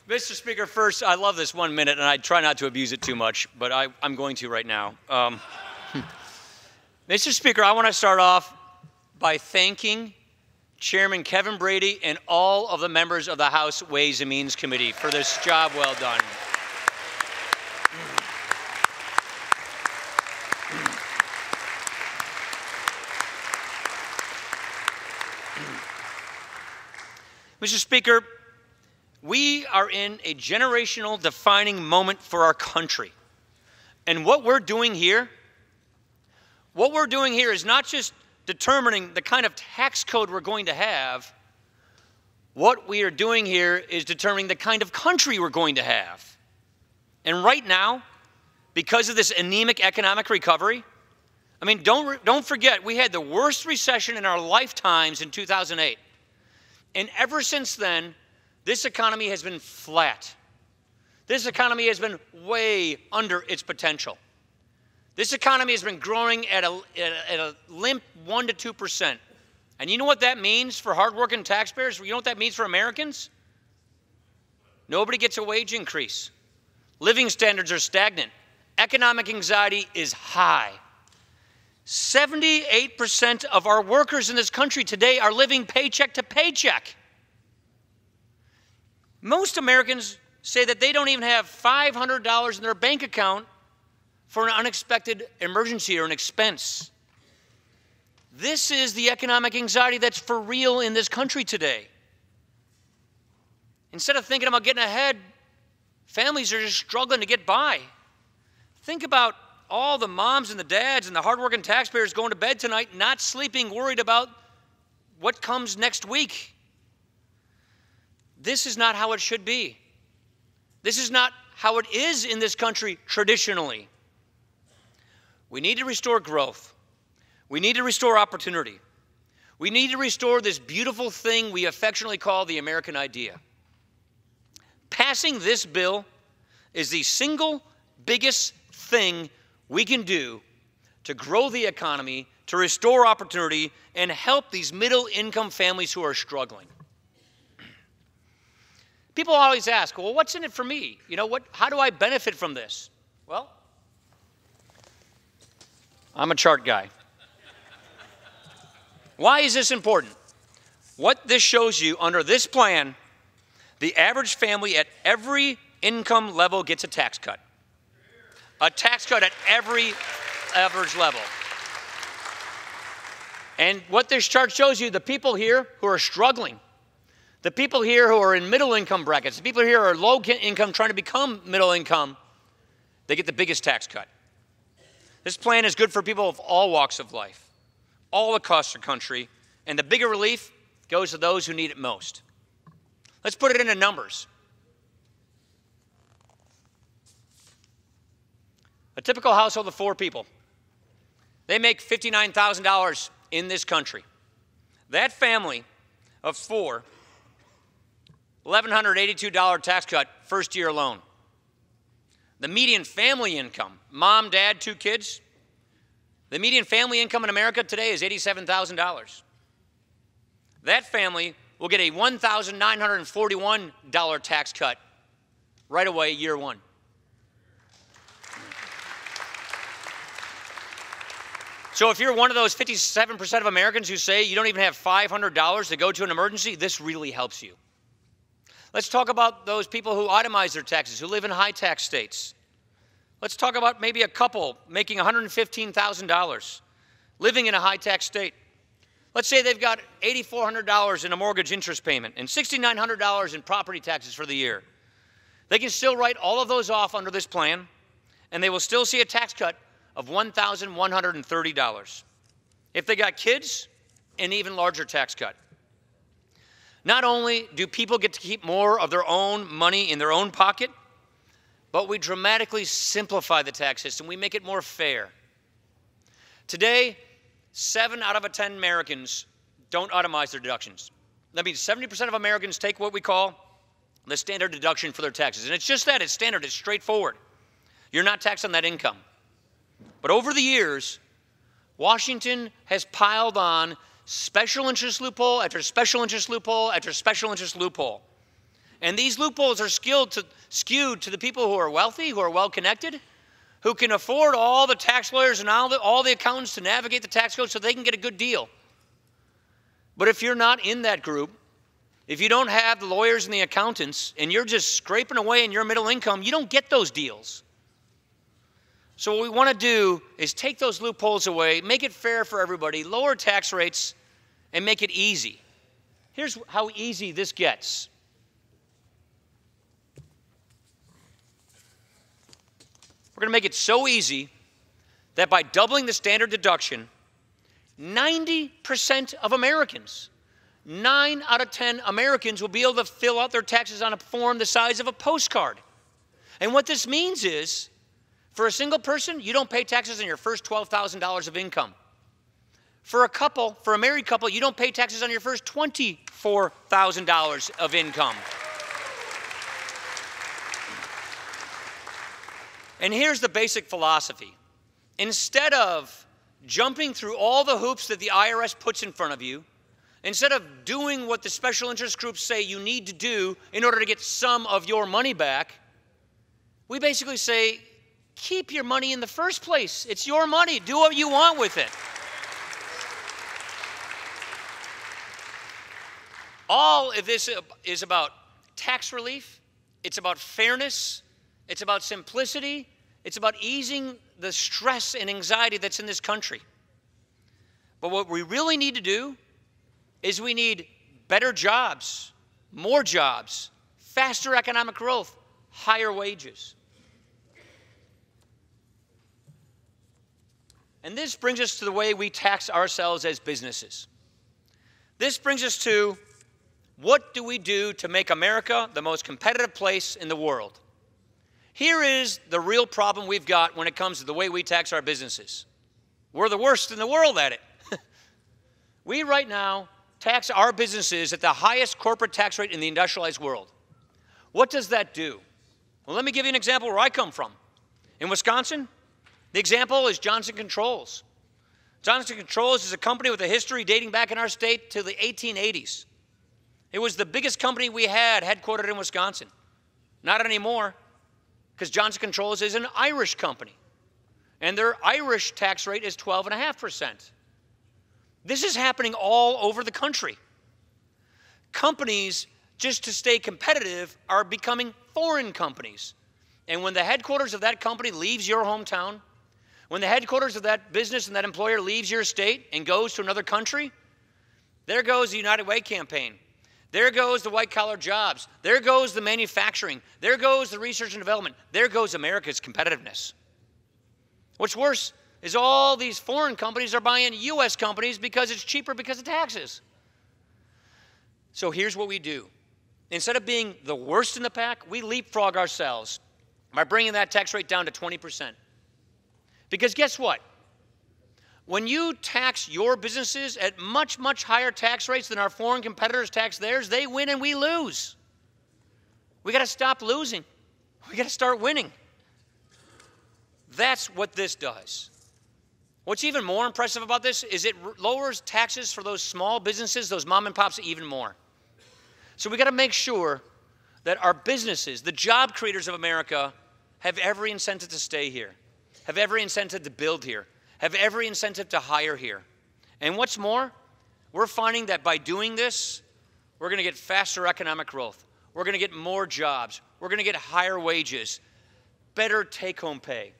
H: Mr. Speaker, first, I love this 1 minute, and I try not to abuse it too much, but I'm going to right now. Mr. Speaker, I want to start off by thanking Chairman Kevin Brady and all of the members of the House Ways and Means Committee for this job well done. Mr. Speaker, we are in a generational defining moment for our country. And what we're doing here is not just determining the kind of tax code we're going to have. What we are doing here is determining the kind of country we're going to have. And right now, because of this anemic economic recovery? I mean, don't forget, we had the worst recession in our lifetimes in 2008. And ever since then, this economy has been flat. This economy has been way under its potential. This economy has been growing at a limp 1% to 2%. And you know what that means for hardworking taxpayers? You know what that means for Americans? Nobody gets a wage increase. Living standards are stagnant. Economic anxiety is high. 78% of our workers in this country today are living paycheck to paycheck. Most Americans say that they don't even have $500 in their bank account for an unexpected emergency or an expense. This is the economic anxiety that's for real in this country today. Instead of thinking about getting ahead, families are just struggling to get by. Think about all the moms and the dads and the hardworking taxpayers going to bed tonight, not sleeping, worried about what comes next week. This is not how it should be. This is not how it is in this country traditionally. We need to restore growth. We need to restore opportunity. We need to restore this beautiful thing we affectionately call the American idea. Passing this bill is the single biggest thing we can do to grow the economy, to restore opportunity, and help these middle-income families who are struggling. People always ask, well, what's in it for me? You know, how do I benefit from this? Well, I'm a chart guy. Why is this important? What this shows you, under this plan, the average family at every income level gets a tax cut. A tax cut at every average level. And what this chart shows you, the people here who are struggling, the people here who are in middle income brackets, the people here who are low income trying to become middle income, they get the biggest tax cut. This plan is good for people of all walks of life, all across the country, and the bigger relief goes to those who need it most. Let's put it into numbers. A typical household of 4 people, they make $59,000 in this country. That family of 4, $1,182 tax cut first year alone. The median family income, mom, dad, 2 kids, the median family income in America today is $87,000. That family will get a $1,941 tax cut right away, year 1. So if you're one of those 57% of Americans who say you don't even have $500 to go to an emergency, this really helps you. Let's talk about those people who itemize their taxes, who live in high tax states. Let's talk about maybe a couple making $115,000, living in a high tax state. Let's say they've got $8,400 in a mortgage interest payment and $6,900 in property taxes for the year. They can still write all of those off under this plan, and they will still see a tax cut of $1,130. If they got kids, an even larger tax cut. Not only do people get to keep more of their own money in their own pocket, but we dramatically simplify the tax system. We make it more fair. Today, 7 out of 10 Americans don't itemize their deductions. That means 70% of Americans take what we call the standard deduction for their taxes. And it's just that, it's standard, it's straightforward. You're not taxed on that income. But over the years, Washington has piled on special interest loophole after special interest loophole after special interest loophole. And these loopholes are skewed to the people who are wealthy, who are well-connected, who can afford all the tax lawyers and all the accountants to navigate the tax code so they can get a good deal. But if you're not in that group, if you don't have the lawyers and the accountants, and you're just scraping away in your middle income, you don't get those deals. So what we want to do is take those loopholes away, make it fair for everybody, lower tax rates, and make it easy. Here's how easy this gets. We're going to make it so easy that by doubling the standard deduction, 90% of Americans, 9 out of 10 Americans will be able to fill out their taxes on a form the size of a postcard. And what this means is, For a single person, you don't pay taxes on your first $12,000 of income. For a couple, for a married couple, you don't pay taxes on your first $24,000 of income. And here's the basic philosophy. Instead of jumping through all the hoops that the IRS puts in front of you, instead of doing what the special interest groups say you need to do in order to get some of your money back, we basically say, keep your money in the first place. It's your money. Do what you want with it. All of this is about tax relief. It's about fairness. It's about simplicity. It's about easing the stress and anxiety that's in this country. But what we really need to do is we need better jobs, more jobs, faster economic growth, higher wages. And this brings us to the way we tax ourselves as businesses. This brings us to what do we do to make America the most competitive place in the world? Here is the real problem we've got when it comes to the way we tax our businesses. We're the worst in the world at it. We right now tax our businesses at the highest corporate tax rate in the industrialized world. What does that do? Well, let me give you an example where I come from. In Wisconsin, the example is Johnson Controls. Johnson Controls is a company with a history dating back in our state to the 1880s. It was the biggest company we had headquartered in Wisconsin. Not anymore, because Johnson Controls is an Irish company, and their Irish tax rate is 12.5%. This is happening all over the country. Companies, just to stay competitive, are becoming foreign companies. And when the headquarters of that company leaves your hometown, when the headquarters of that business and that employer leaves your state and goes to another country, there goes the United Way campaign. There goes the white-collar jobs. There goes the manufacturing. There goes the research and development. There goes America's competitiveness. What's worse is all these foreign companies are buying U.S. companies because it's cheaper because of taxes. So here's what we do. Instead of being the worst in the pack, we leapfrog ourselves by bringing that tax rate down to 20%. Because guess what? When you tax your businesses at much, much higher tax rates than our foreign competitors tax theirs, they win and we lose. We got to stop losing. We got to start winning. That's what this does. What's even more impressive about this is it lowers taxes for those small businesses, those mom and pops, even more. So we got to make sure that our businesses, the job creators of America, have every incentive to stay here, have every incentive to build here, have every incentive to hire here. And what's more, we're finding that by doing this, we're going to get faster economic growth. We're going to get more jobs. We're going to get higher wages, better take-home pay.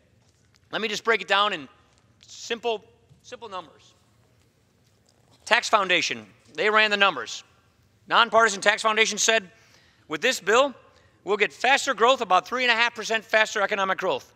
H: Let me just break it down in simple numbers. Tax Foundation, they ran the numbers. Nonpartisan Tax Foundation said, with this bill, we'll get faster growth, about 3.5% faster economic growth,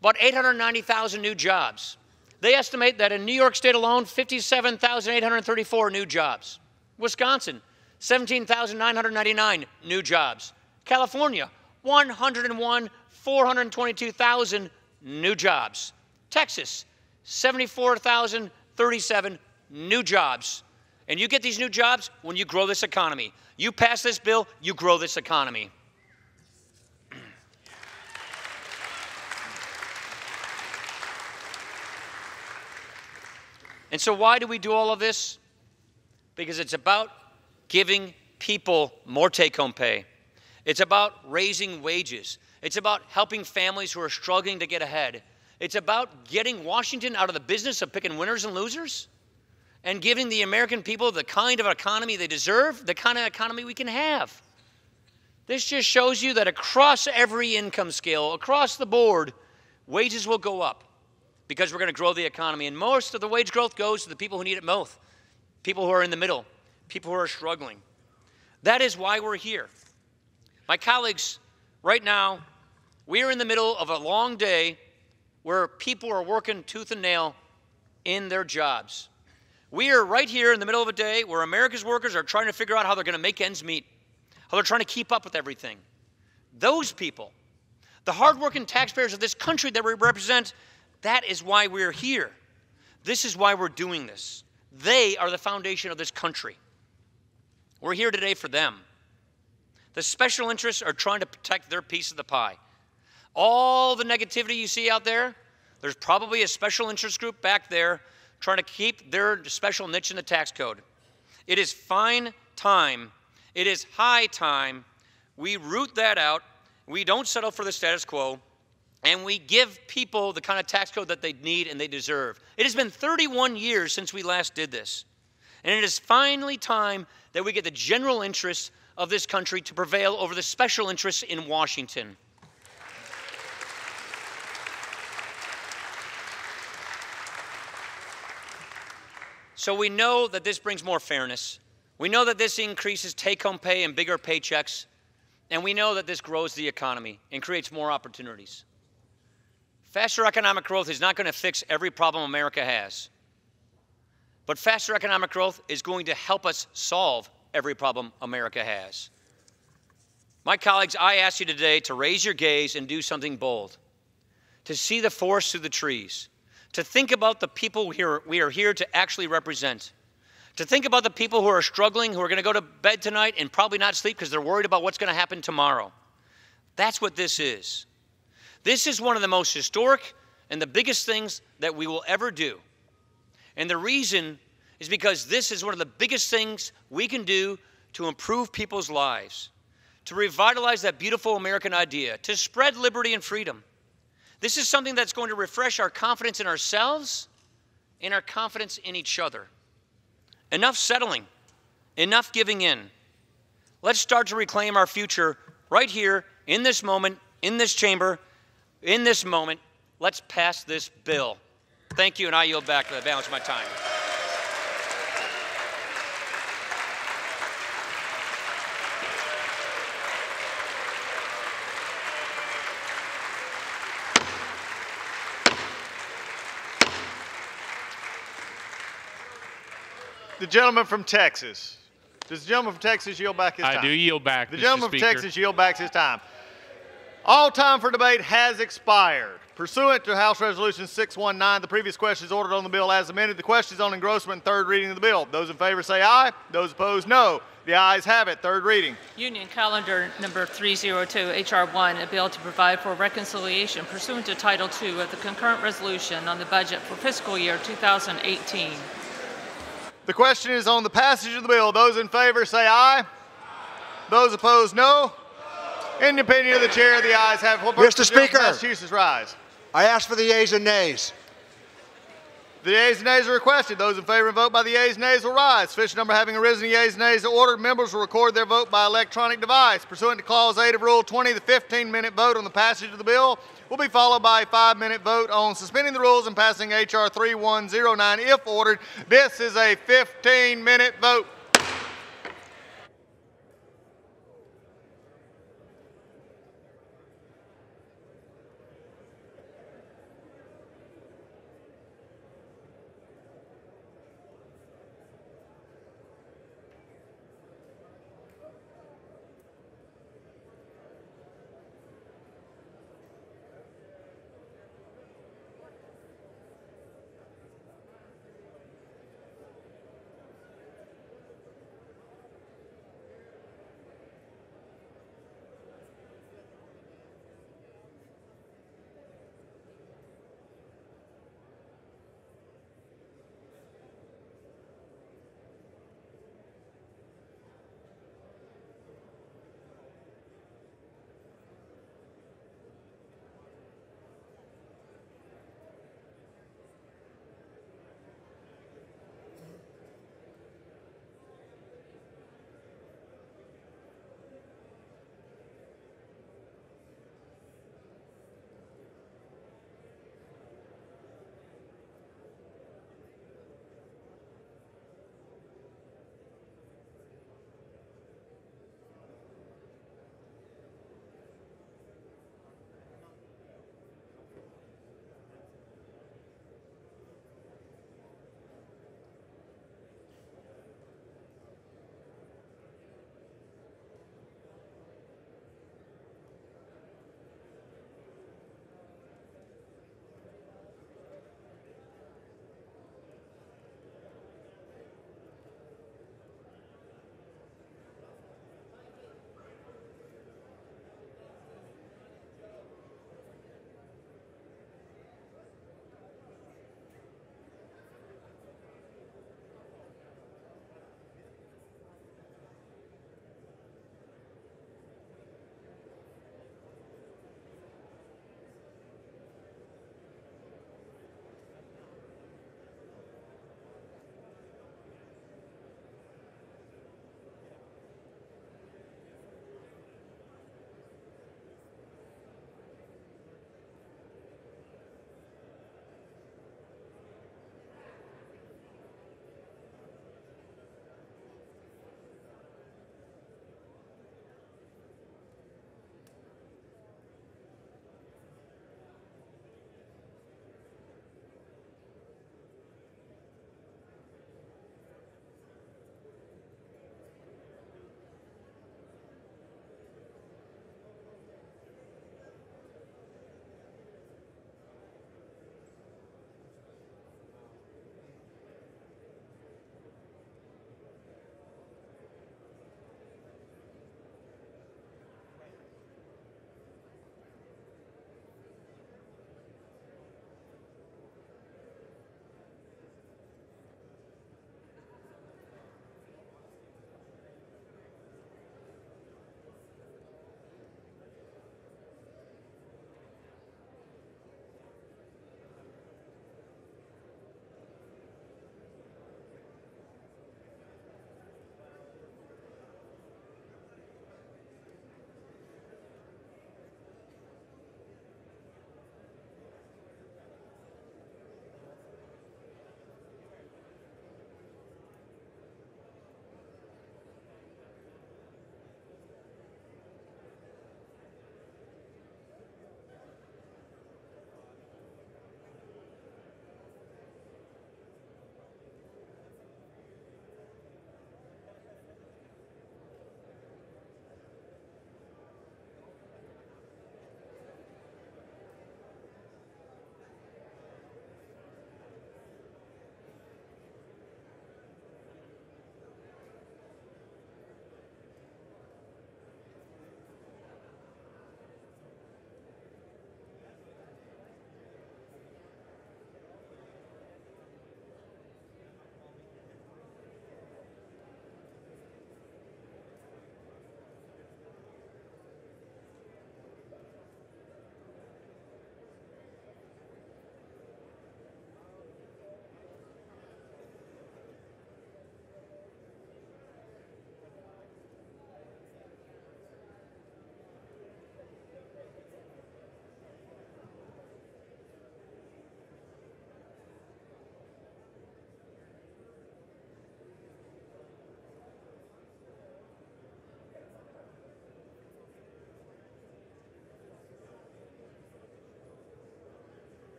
H: about 890,000 new jobs. They estimate that in New York State alone, 57,834 new jobs. Wisconsin, 17,999 new jobs. California, 101,422,000 new jobs. Texas, 74,037 new jobs. And you get these new jobs when you grow this economy. You pass this bill, you grow this economy. And so why do we do all of this? Because it's about giving people more take-home pay. It's about raising wages. It's about helping families who are struggling to get ahead. It's about getting Washington out of the business of picking winners and losers and giving the American people the kind of economy they deserve, the kind of economy we can have. This just shows you that across every income scale, across the board, wages will go up because we're going to grow the economy. And most of the wage growth goes to the people who need it most, people who are in the middle, people who are struggling. That is why we're here. My colleagues, right now, we are in the middle of a long day where people are working tooth and nail in their jobs. We are right here in the middle of a day where America's workers are trying to figure out how they're going to make ends meet, how they're trying to keep up with everything. Those people The hardworking taxpayers of this country that we represent, that is why we're here. This is why we're doing this. They are the foundation of this country. We're here today for them. The special interests are trying to protect their piece of the pie. All the negativity you see out there, there's probably a special interest group back there trying to keep their special niche in the tax code. It is fine time, it is high time we root that out, we don't settle for the status quo, and we give people the kind of tax code that they need and they deserve. It has been 31 years since we last did this. And it is finally time that we get the general interests of this country to prevail over the special interests in Washington. So we know that this brings more fairness. We know that this increases take-home pay and bigger paychecks. And we know that this grows the economy and creates more opportunities. Faster economic growth is not going to fix every problem America has. But faster economic growth is going to help us solve every problem America has. My colleagues, I ask you today to raise your gaze and do something bold, to see the forest through the trees, to think about the people we are here to actually represent, to think about the people who are struggling, who are going to go to bed tonight and probably not sleep because they're worried about what's going to happen tomorrow. That's what this is. This is one of the most historic and the biggest things that we will ever do. And the reason is because this is one of the biggest things we can do to improve people's lives, to revitalize that beautiful American idea, to spread liberty and freedom. This is something that's going to refresh our confidence in ourselves and our confidence in each other. Enough settling, enough giving in. Let's start to reclaim our future right here, in this moment, in this chamber, in this moment. Let's pass this bill. Thank you, and I yield back the balance of my time.
B: The gentleman from Texas. Does the gentleman from Texas yield back his time?
C: I do yield back,
B: The
C: Mr.
B: gentleman from
C: Speaker.
B: Texas yield back his time. All time for debate has expired. Pursuant to House Resolution 619, the previous question is ordered on the bill as amended. The question is on engrossment and third reading of the bill. Those in favor say aye. Those opposed, no. The ayes have it. Third reading.
I: Union Calendar number 302, H.R. 1, a bill to provide for reconciliation pursuant to Title II of the concurrent resolution on the budget for fiscal year 2018.
B: The question is on the passage of the bill. Those in favor say aye. Those opposed, no. In the opinion of the chair, the ayes have it.
A: Mr. Speaker.
B: Massachusetts rise.
A: I ask for the yeas and nays.
B: The yeas and nays are requested. Those in favor and vote by the yeas and nays will rise. Sufficient number having arisen, the yeas and nays are ordered. Members will record their vote by electronic device. Pursuant to Clause 8 of Rule 20, the 15-minute vote on the passage of the bill will be followed by a 5-minute vote on suspending the rules and passing H.R. 3109 if ordered. This is a 15-minute vote.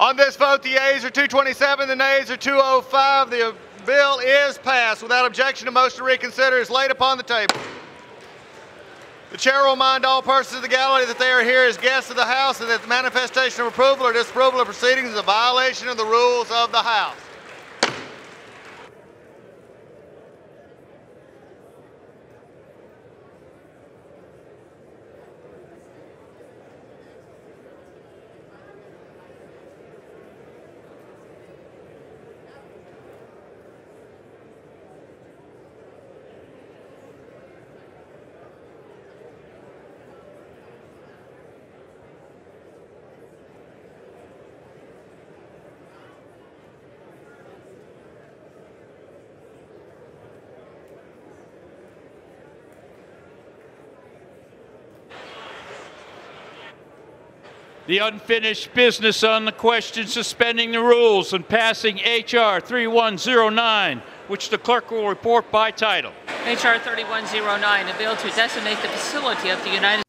B: On this vote, the yeas are 227, the nays are 205. The bill is passed. Without objection, a motion to reconsider is laid upon the table. The chair will remind all persons of the gallery that they are here as guests of the House and that the manifestation of approval or disapproval of proceedings is a violation of the rules of the House.
J: The unfinished business on the question suspending the rules and passing H.R. 3109, which the clerk will report by title.
I: H.R. 3109, a bill to designate the facility of the United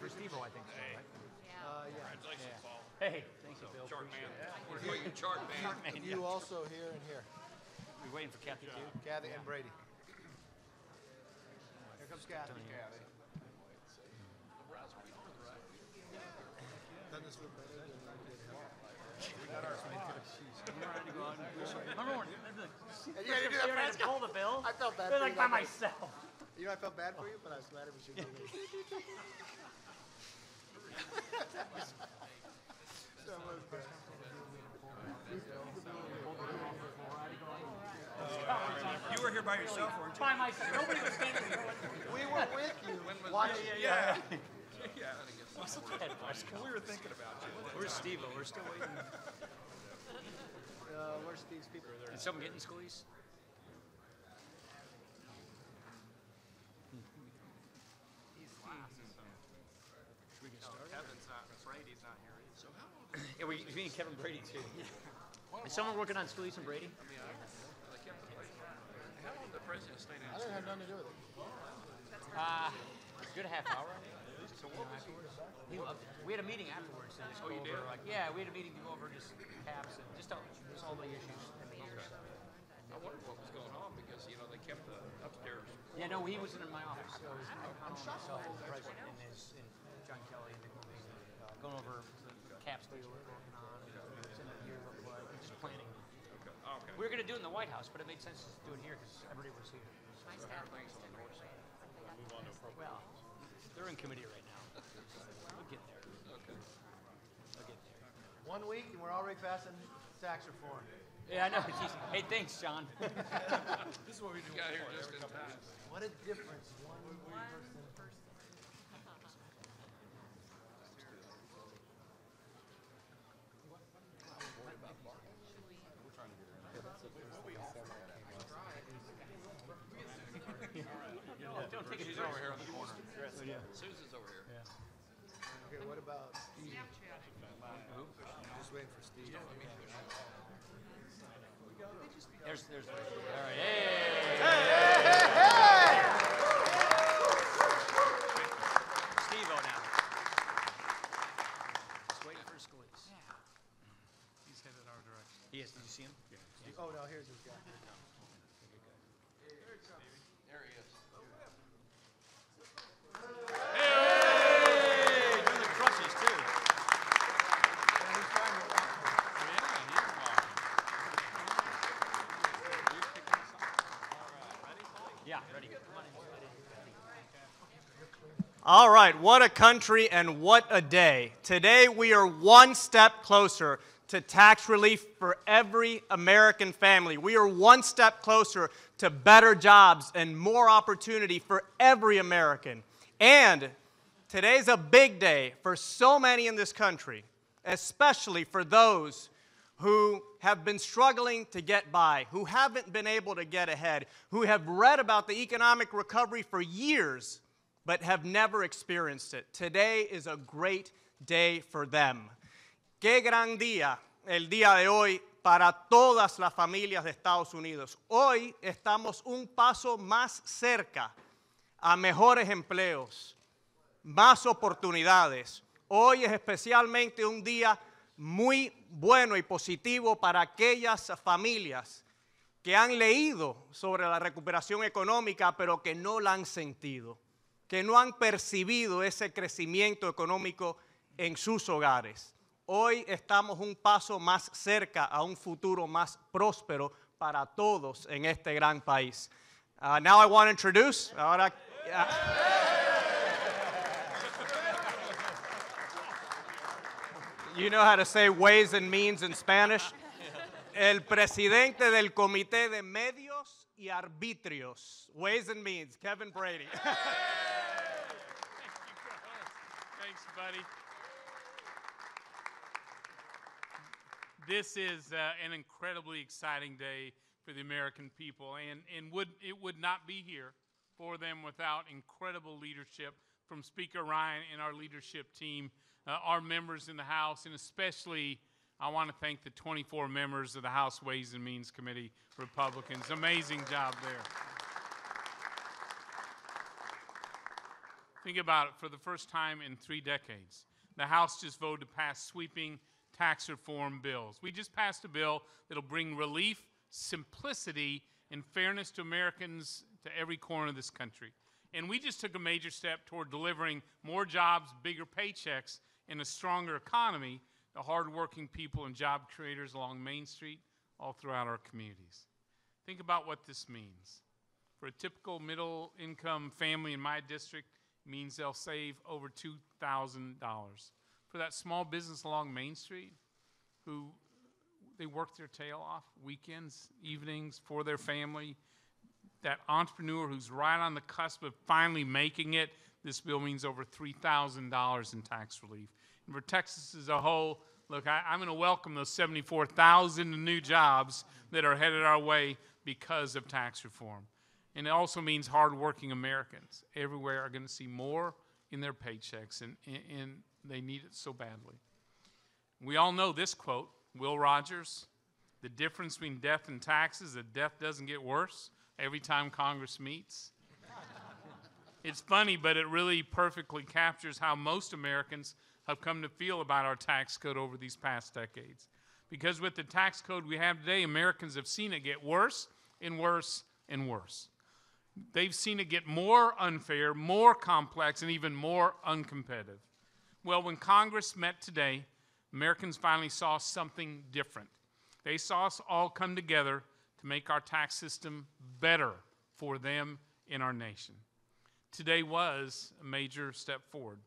K: for Steve-O, I think so, right?
J: Congratulations, Paul.
K: Hey, thank you, Bill.
J: Chart man.
K: We're doing your chart man.
F: And you also here and here.
K: We're waiting for Kathy, too.
F: Kathy and Brady. Here comes Kathy. Doesn't this look better than I did? We got our
K: Remember when
F: you had to do that fast?
K: pull the bill?
F: I felt bad
K: They're
F: for
K: like
F: you
K: by
F: that day.
K: myself.
F: You know, I felt bad for you, but I was glad it was you.
E: You were here by yourself, weren't you?
K: By myself. Nobody was standing there.
F: We were with you. Watching.
E: Yeah. We were thinking about you.
K: Where's Steve-O? We're still waiting.
F: Where's Steve's people?
K: Did someone get in squeeze? Yeah, we need Kevin Brady too. Is someone working on Scalise and Brady?
J: How long did the president stay
F: I didn't have nothing to do with it.
K: Good half hour.
J: So what was he?
K: We had a meeting afterwards. To just go
J: you
K: over,
J: did?
K: Like, yeah, we had a meeting to go over just caps and just all the issues.
J: I wondered what was going on because, you know, they kept the upstairs.
K: Yeah, no, he wasn't in my office. So it was myself, the president, and John Kelly, and Nick Levine, going over the caps deal we're working on, what's in the year look like, just planning.
J: Okay.
K: We were going to do it in the White House, but it made sense to do it here because everybody was here. Well, they're in committee right now. We'll get there.
J: Okay.
K: We'll get there.
F: 1 week and we're already passing tax reform.
K: Yeah, I know. Hey, thanks, John.
J: This is what we got here just in time.
F: What a difference one person.
K: Don't take it
J: She's
K: easy.
J: over here on the corner. Susan's over here.
F: Okay, what about Steve? Just waiting for Steve.
K: There's. All right. Steve-O now. Just waiting for Scalise.
C: He's headed our direction.
K: He is. Did you see him? Yeah.
F: Oh, no, here's his guy.
J: There he is.
K: Hey! Doing the crutches, too. Yeah, ready. Come on in.
L: All right, what a country and what a day. Today we are one step closer to tax relief for every American family. We are one step closer to better jobs and more opportunity for every American. And today's a big day for so many in this country, especially for those who have been struggling to get by, who haven't been able to get ahead, who have read about the economic recovery for years, but have never experienced it. Today is a great day for them. Qué gran día el día de hoy para todas las familias de Estados Unidos. Hoy estamos un paso más cerca a mejores empleos, más oportunidades. Hoy es especialmente un día muy bueno y positivo para aquellas familias que han leído sobre la recuperación económica, pero que no la han sentido, que no han percibido ese crecimiento económico en sus hogares. Hoy estamos un paso más cerca a un futuro más próspero para todos en este gran país. Now I want to introduce, ahora, you know how to say ways and means in Spanish? El presidente del Comité de Medios y Arbitrios, Ways and Means, Kevin Brady.
C: Thanks, buddy. This is an incredibly exciting day for the American people, and it would not be here for them without incredible leadership from Speaker Ryan and our leadership team, our members in the House, and especially I want to thank the 24 members of the House Ways and Means Committee, Republicans. Amazing job there. Think about it, for the first time in 3 decades, the House just voted to pass sweeping tax reform bills. We just passed a bill that'll bring relief, simplicity, and fairness to Americans to every corner of this country. And we just took a major step toward delivering more jobs, bigger paychecks, and a stronger economy to hardworking people and job creators along Main Street all throughout our communities. Think about what this means. For a typical middle-income family in my district, it means they'll save over $2,000. For that small business along Main Street, who they work their tail off weekends, evenings for their family, that entrepreneur who's right on the cusp of finally making it, this bill means over $3,000 in tax relief. And for Texas as a whole, look, I'm going to welcome those 74,000 new jobs that are headed our way because of tax reform. And it also means hardworking Americans everywhere are going to see more in their paychecks, and they need it so badly. We all know this quote, Will Rogers, the difference between death and taxes, that death doesn't get worse every time Congress meets. It's funny, but it really perfectly captures how most Americans have come to feel about our tax code over these past decades. Because with the tax code we have today, Americans have seen it get worse and worse and worse. They've seen it get more unfair, more complex, and even more uncompetitive. Well, when Congress met today, Americans finally saw something different. They saw us all come together to make our tax system better for them in our nation. Today was a major step forward,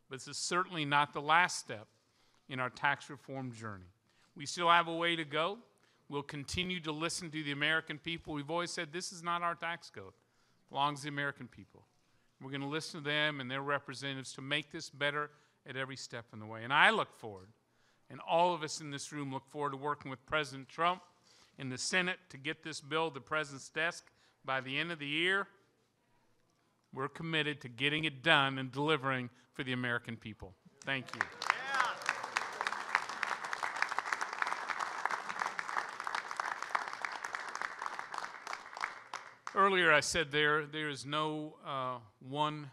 C: but this is certainly not the last step in our tax reform journey. We still have a way to go. We'll continue to listen to the American people. We've always said this is not our tax code. It belongs to the American people. We're going to listen to them and their representatives to make this better at every step in the way. And I look forward, and all of us in this room look forward to working with President Trump in the Senate to get this bill to the President's desk by the end of the year. We're committed to getting it done and delivering for the American people. Thank you. Earlier I said there is no one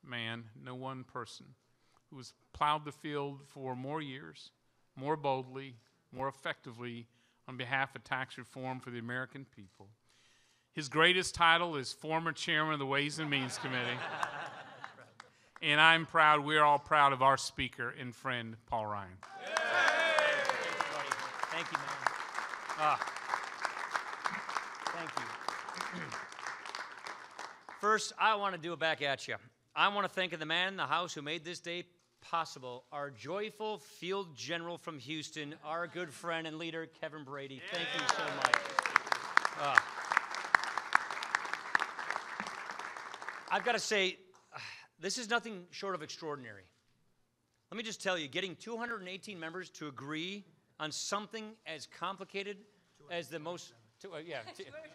C: man, no one person who has plowed the field for more years, more boldly, more effectively on behalf of tax reform for the American people. His greatest title is former chairman of the Ways and Means Committee. And I'm proud, we're all proud of our speaker and friend, Paul Ryan.
H: Thank you, man. Thank you. First, I want to do it back at you. I want to thank the man in the House who made this day possible, our joyful field general from Houston, our good friend and leader, Kevin Brady. Thank you so much. I've got to say, this is nothing short of extraordinary. Let me just tell you, getting 218 members to agree on something as complicated as the most...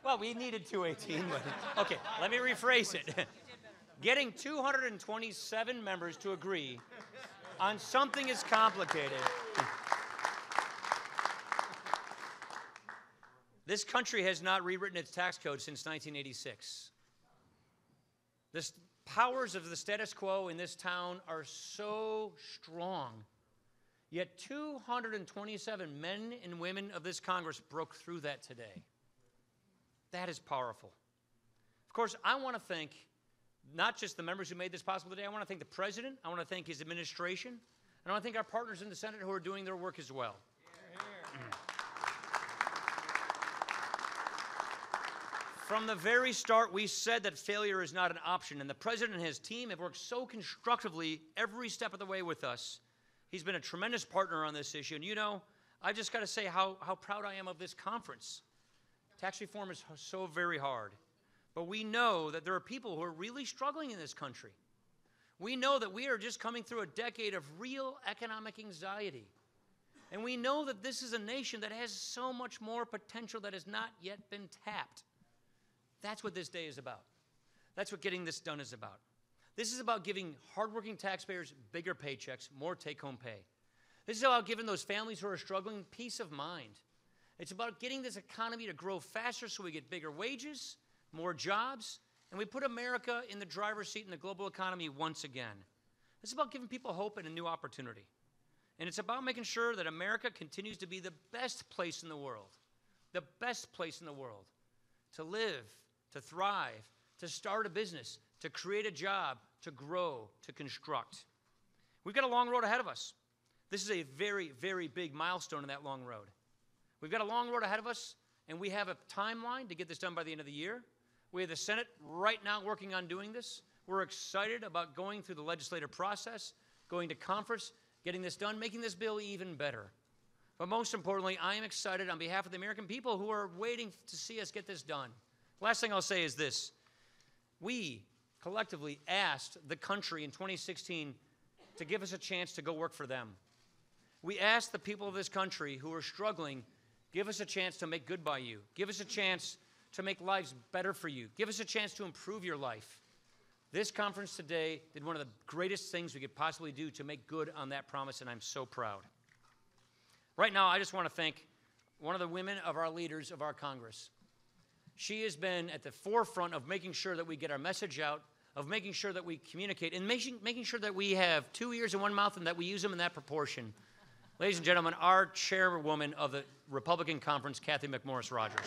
H: well, we needed 218, but okay, let me rephrase it. Getting 227 members to agree on something as complicated. This country has not rewritten its tax code since 1986. The powers of the status quo in this town are so strong, yet 227 men and women of this Congress broke through that today. That is powerful. Of course, I want to thank not just the members who made this possible today. I want to thank the President. I want to thank his administration. And I want to thank our partners in the Senate who are doing their work as well. From the very start, we said that failure is not an option, and the President and his team have worked so constructively every step of the way with us. He's been a tremendous partner on this issue, and you know, I've just got to say how proud I am of this conference. Tax reform is so very hard, but we know that there are people who are really struggling in this country. We know that we are just coming through a decade of real economic anxiety, and we know that this is a nation that has so much more potential that has not yet been tapped. That's what this day is about. That's what getting this done is about. This is about giving hardworking taxpayers bigger paychecks, more take-home pay. This is about giving those families who are struggling peace of mind. It's about getting this economy to grow faster so we get bigger wages, more jobs, And we put America in the driver's seat in the global economy once again. It's about giving people hope and a new opportunity. And it's about making sure that America continues to be the best place in the world to live, to thrive, to start a business, to create a job, to grow, to construct. We've got a long road ahead of us. This is a very, very big milestone in that long road. We've got a long road ahead of us, and we have a timeline to get this done by the end of the year. We have the Senate right now working on doing this. We're excited about going through the legislative process, going to conference, getting this done, making this bill even better. But most importantly, I am excited on behalf of the American people who are waiting to see us get this done. Last thing I'll say is this. We collectively asked the country in 2016 to give us a chance to go work for them. We asked the people of this country who are struggling, give us a chance to make good by you. Give us a chance to make lives better for you. Give us a chance to improve your life. This conference today did one of the greatest things we could possibly do to make good on that promise, and I'm so proud. Right now, I just want to thank one of the women of our leaders of our Congress. She has been at the forefront of making sure that we get our message out, of making sure that we communicate, and making sure that we have 2 ears and 1 mouth and that we use them in that proportion. Ladies and gentlemen, our chairwoman of the Republican Conference, Cathy McMorris Rodgers.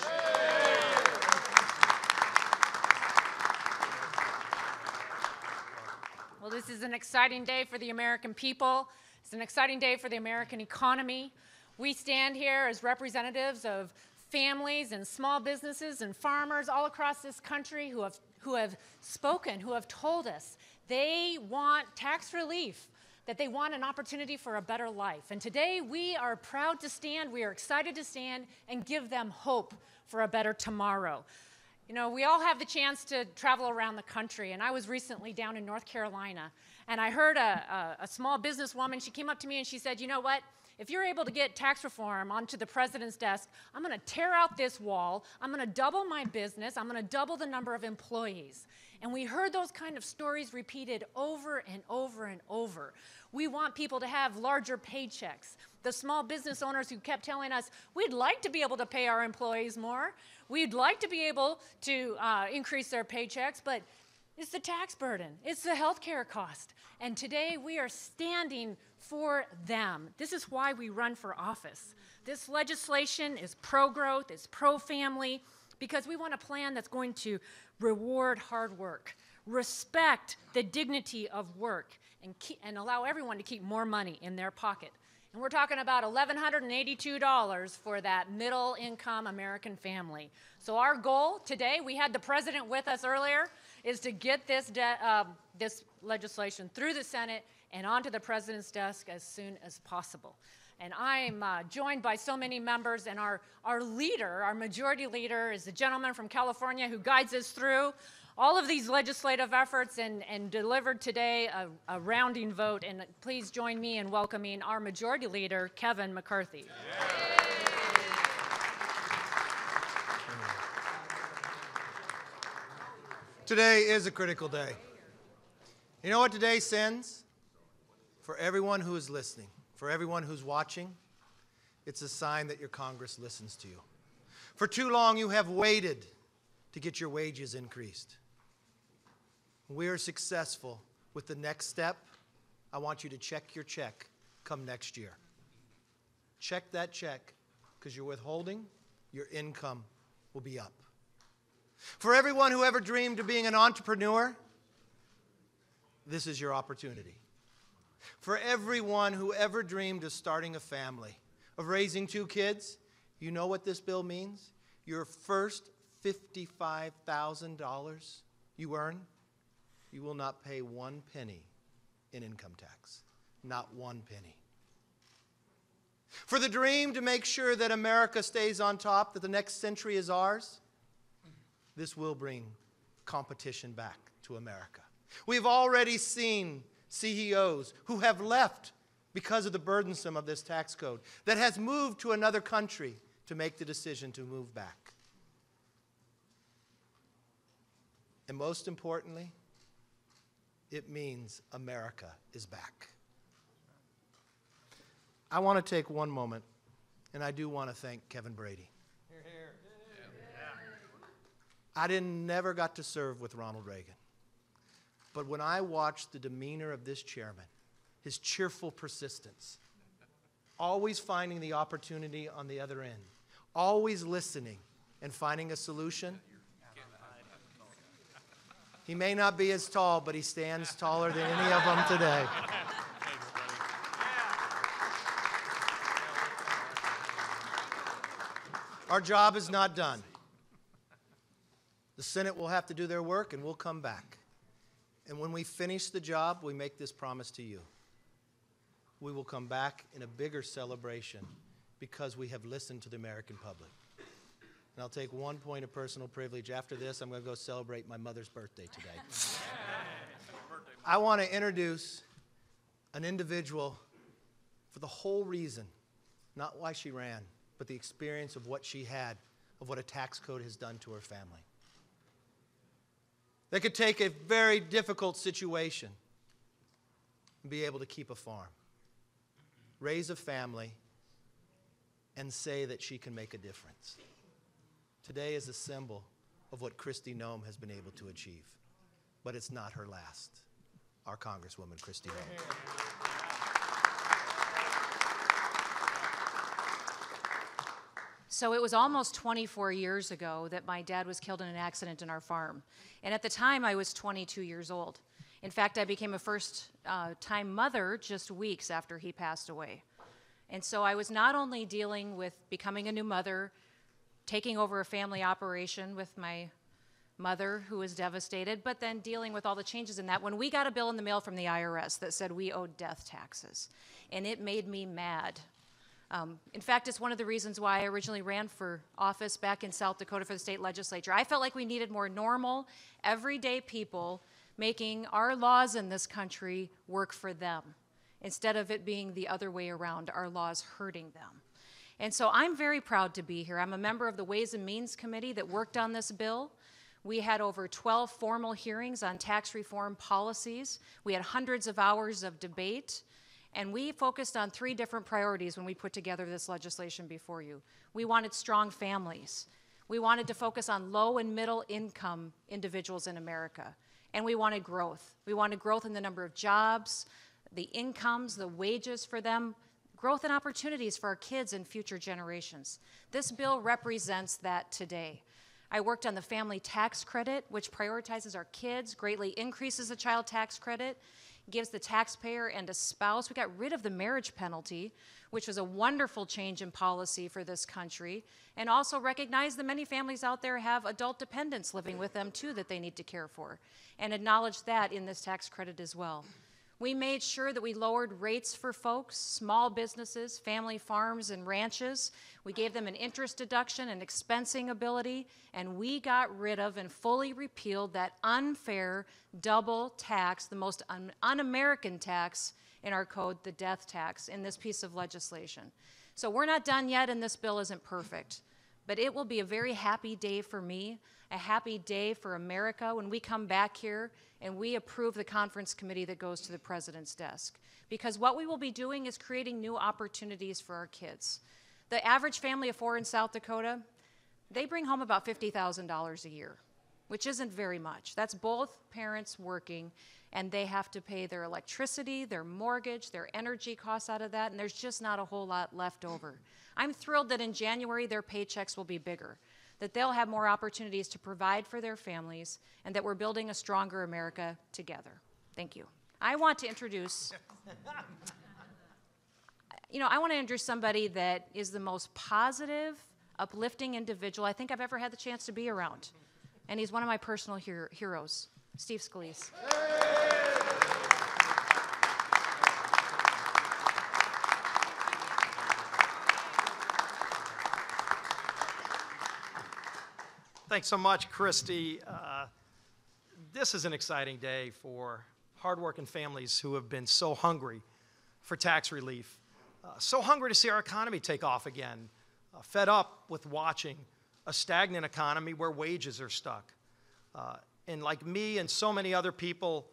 M: Well, this is an exciting day for the American people. It's an exciting day for the American economy. We stand here as representatives of families and small businesses and farmers all across this country who have spoken, who have told us they want tax relief, that they want an opportunity for a better life. And today we are proud to stand, we are excited to stand and give them hope for a better tomorrow. You know, we all have the chance to travel around the country, and I was recently down in North Carolina, and I heard a small businesswoman. She came up to me and she said, you know what? If you're able to get tax reform onto the president's desk, I'm going to tear out this wall. I'm going to double my business. I'm going to double the number of employees. And we heard those kind of stories repeated over and over and over. We want people to have larger paychecks. The small business owners who kept telling us, we'd like to be able to pay our employees more. We'd like to be able to increase their paychecks, but it's the tax burden. It's the health care cost. And today we are standing for them. This is why we run for office. This legislation is pro-growth, it's pro-family, because we want a plan that's going to reward hard work, respect the dignity of work, and allow everyone to keep more money in their pocket. And we're talking about $1,182 for that middle-income American family. So our goal today, we had the president with us earlier, is to get this legislation through the Senate and onto the president's desk as soon as possible. And I'm joined by so many members, and our leader, our majority leader, is the gentleman from California who guides us through all of these legislative efforts and delivered today a rounding vote. And please join me in welcoming our majority leader, Kevin McCarthy.
F: Today is a critical day. You know what today sends? For everyone who is listening, for everyone who's watching, it's a sign that your Congress listens to you. For too long, you have waited to get your wages increased. We are successful with the next step. I want you to check your check come next year. Check that check, because your withholding, your income will be up. For everyone who ever dreamed of being an entrepreneur, this is your opportunity. For everyone who ever dreamed of starting a family, of raising 2 kids, you know what this bill means? Your first $55,000 you earn, you will not pay 1 penny in income tax. Not 1 penny. For the dream to make sure that America stays on top, that the next century is ours, this will bring competition back to America. We've already seen CEOs who have left because of the burdensome of this tax code, that has moved to another country to make the decision to move back. And most importantly, it means America is back. I want to take one moment, and I do want to thank Kevin Brady. never got to serve with Ronald Reagan. But when I watched the demeanor of this chairman, his cheerful persistence, always finding the opportunity on the other end, always listening and finding a solution. He may not be as tall, but he stands taller than any of them today. Our job is not done. The Senate will have to do their work, and we'll come back. And when we finish the job, we make this promise to you. We will come back in a bigger celebration because we have listened to the American public. And I'll take one point of personal privilege. After this, I'm going to go celebrate my mother's birthday today. I want to introduce an individual for the whole reason, not why she ran, but the experience of what she had, of what a tax code has done to her family. They could take a very difficult situation and be able to keep a farm, raise a family, and say that she can make a difference. Today is a symbol of what Kristi Noem has been able to achieve, but it's not her last. Our Congresswoman, Kristi Noem.
M: So it was almost 24 years ago that my dad was killed in an accident in our farm. And at the time, I was 22 years old. In fact, I became a first-time mother just weeks after he passed away. And so I was not only dealing with becoming a new mother, taking over a family operation with my mother who was devastated, but then dealing with all the changes in that. When we got a bill in the mail from the IRS that said we owed death taxes, and it made me mad. In fact, it's one of the reasons why I originally ran for office back in South Dakota for the state legislature. I felt like we needed more normal, everyday people making our laws in this country work for them, instead of it being the other way around, our laws hurting them. And so I'm very proud to be here. I'm a member of the Ways and Means Committee that worked on this bill. We had over 12 formal hearings on tax reform policies. We had hundreds of hours of debate. And we focused on 3 different priorities when we put together this legislation before you. We wanted strong families. We wanted to focus on low and middle income individuals in America. And we wanted growth. We wanted growth in the number of jobs, the incomes, the wages for them, growth and opportunities for our kids and future generations. This bill represents that today. I worked on the family tax credit, which prioritizes our kids, greatly increases the child tax credit, gives the taxpayer and a spouse. We got rid of the marriage penalty, which was a wonderful change in policy for this country, and also recognized that many families out there have adult dependents living with them too that they need to care for, and acknowledge that in this tax credit as well. We made sure that we lowered rates for folks, small businesses, family farms and ranches. We gave them an interest deduction and expensing ability, and we got rid of and fully repealed that unfair double tax, the most un-American tax in our code, the death tax, in this piece of legislation. So we're not done yet, and this bill isn't perfect. But it will be a very happy day for me, a happy day for America when we come back here and we approve the conference committee that goes to the president's desk. Because what we will be doing is creating new opportunities for our kids. The average family of 4 in South Dakota, they bring home about $50,000 a year, which isn't very much. That's both parents working, and they have to pay their electricity, their mortgage, their energy costs out of that, and there's just not a whole lot left over. I'm thrilled that in January their paychecks will be bigger, that they'll have more opportunities to provide for their families, and that we're building a stronger America together. Thank you. I want to introduce, I want to introduce somebody that is the most positive, uplifting individual I think I've ever had the chance to be around. And he's one of my personal heroes, Steve Scalise.
D: Thanks so much, Kristi. This is an exciting day for hardworking families who have been so hungry for tax relief, so hungry to see our economy take off again, fed up with watching a stagnant economy where wages are stuck. And like me and so many other people,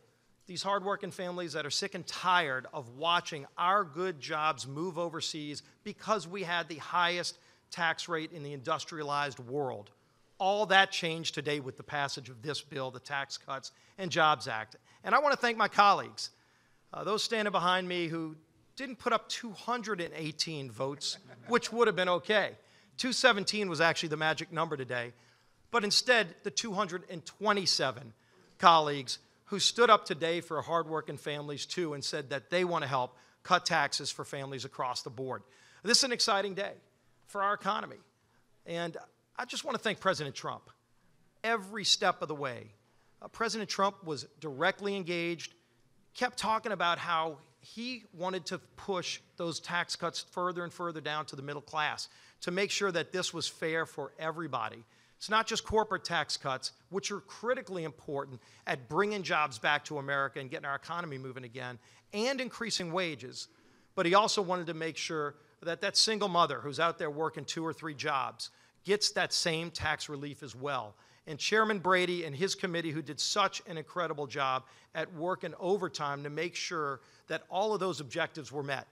D: these hardworking families that are sick and tired of watching our good jobs move overseas because we had the highest tax rate in the industrialized world, All that changed today with the passage of this bill, the Tax Cuts and Jobs Act. And I want to thank my colleagues, those standing behind me who didn't put up 218 votes, which would have been okay. 217 was actually the magic number today. But instead, the 227 colleagues who stood up today for hardworking families too and said that they want to help cut taxes for families across the board. This is an exciting day for our economy. And I just want to thank President Trump. Every step of the way, President Trump was directly engaged, kept talking about how he wanted to push those tax cuts further and further down to the middle class to make sure that this was fair for everybody. It's not just corporate tax cuts, which are critically important at bringing jobs back to America and getting our economy moving again, and increasing wages, but he also wanted to make sure that that single mother who's out there working 2 or 3 jobs gets that same tax relief as well. And Chairman Brady and his committee, who did such an incredible job at working overtime to make sure that all of those objectives were met.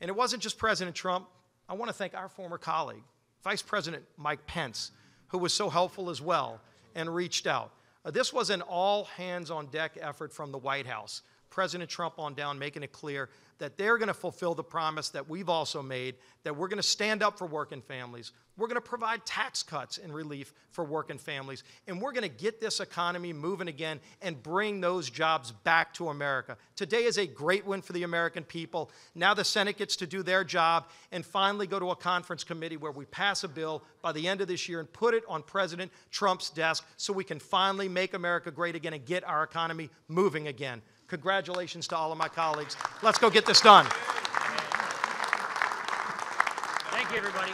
D: And it wasn't just President Trump. I want to thank our former colleague, Vice President Mike Pence, who was so helpful as well and reached out. This was an all-hands-on-deck effort from the White House. President Trump on down, making it clear that they're going to fulfill the promise that we've also made, that we're going to stand up for working families. We're going to provide tax cuts and relief for working families. And we're going to get this economy moving again and bring those jobs back to America. Today is a great win for the American people. Now the Senate gets to do their job and finally go to a conference committee where we pass a bill by the end of this year and put it on President Trump's desk so we can finally make America great again and get our economy moving again. Congratulations to all of my colleagues. Let's go get this done.
H: Thank you, everybody.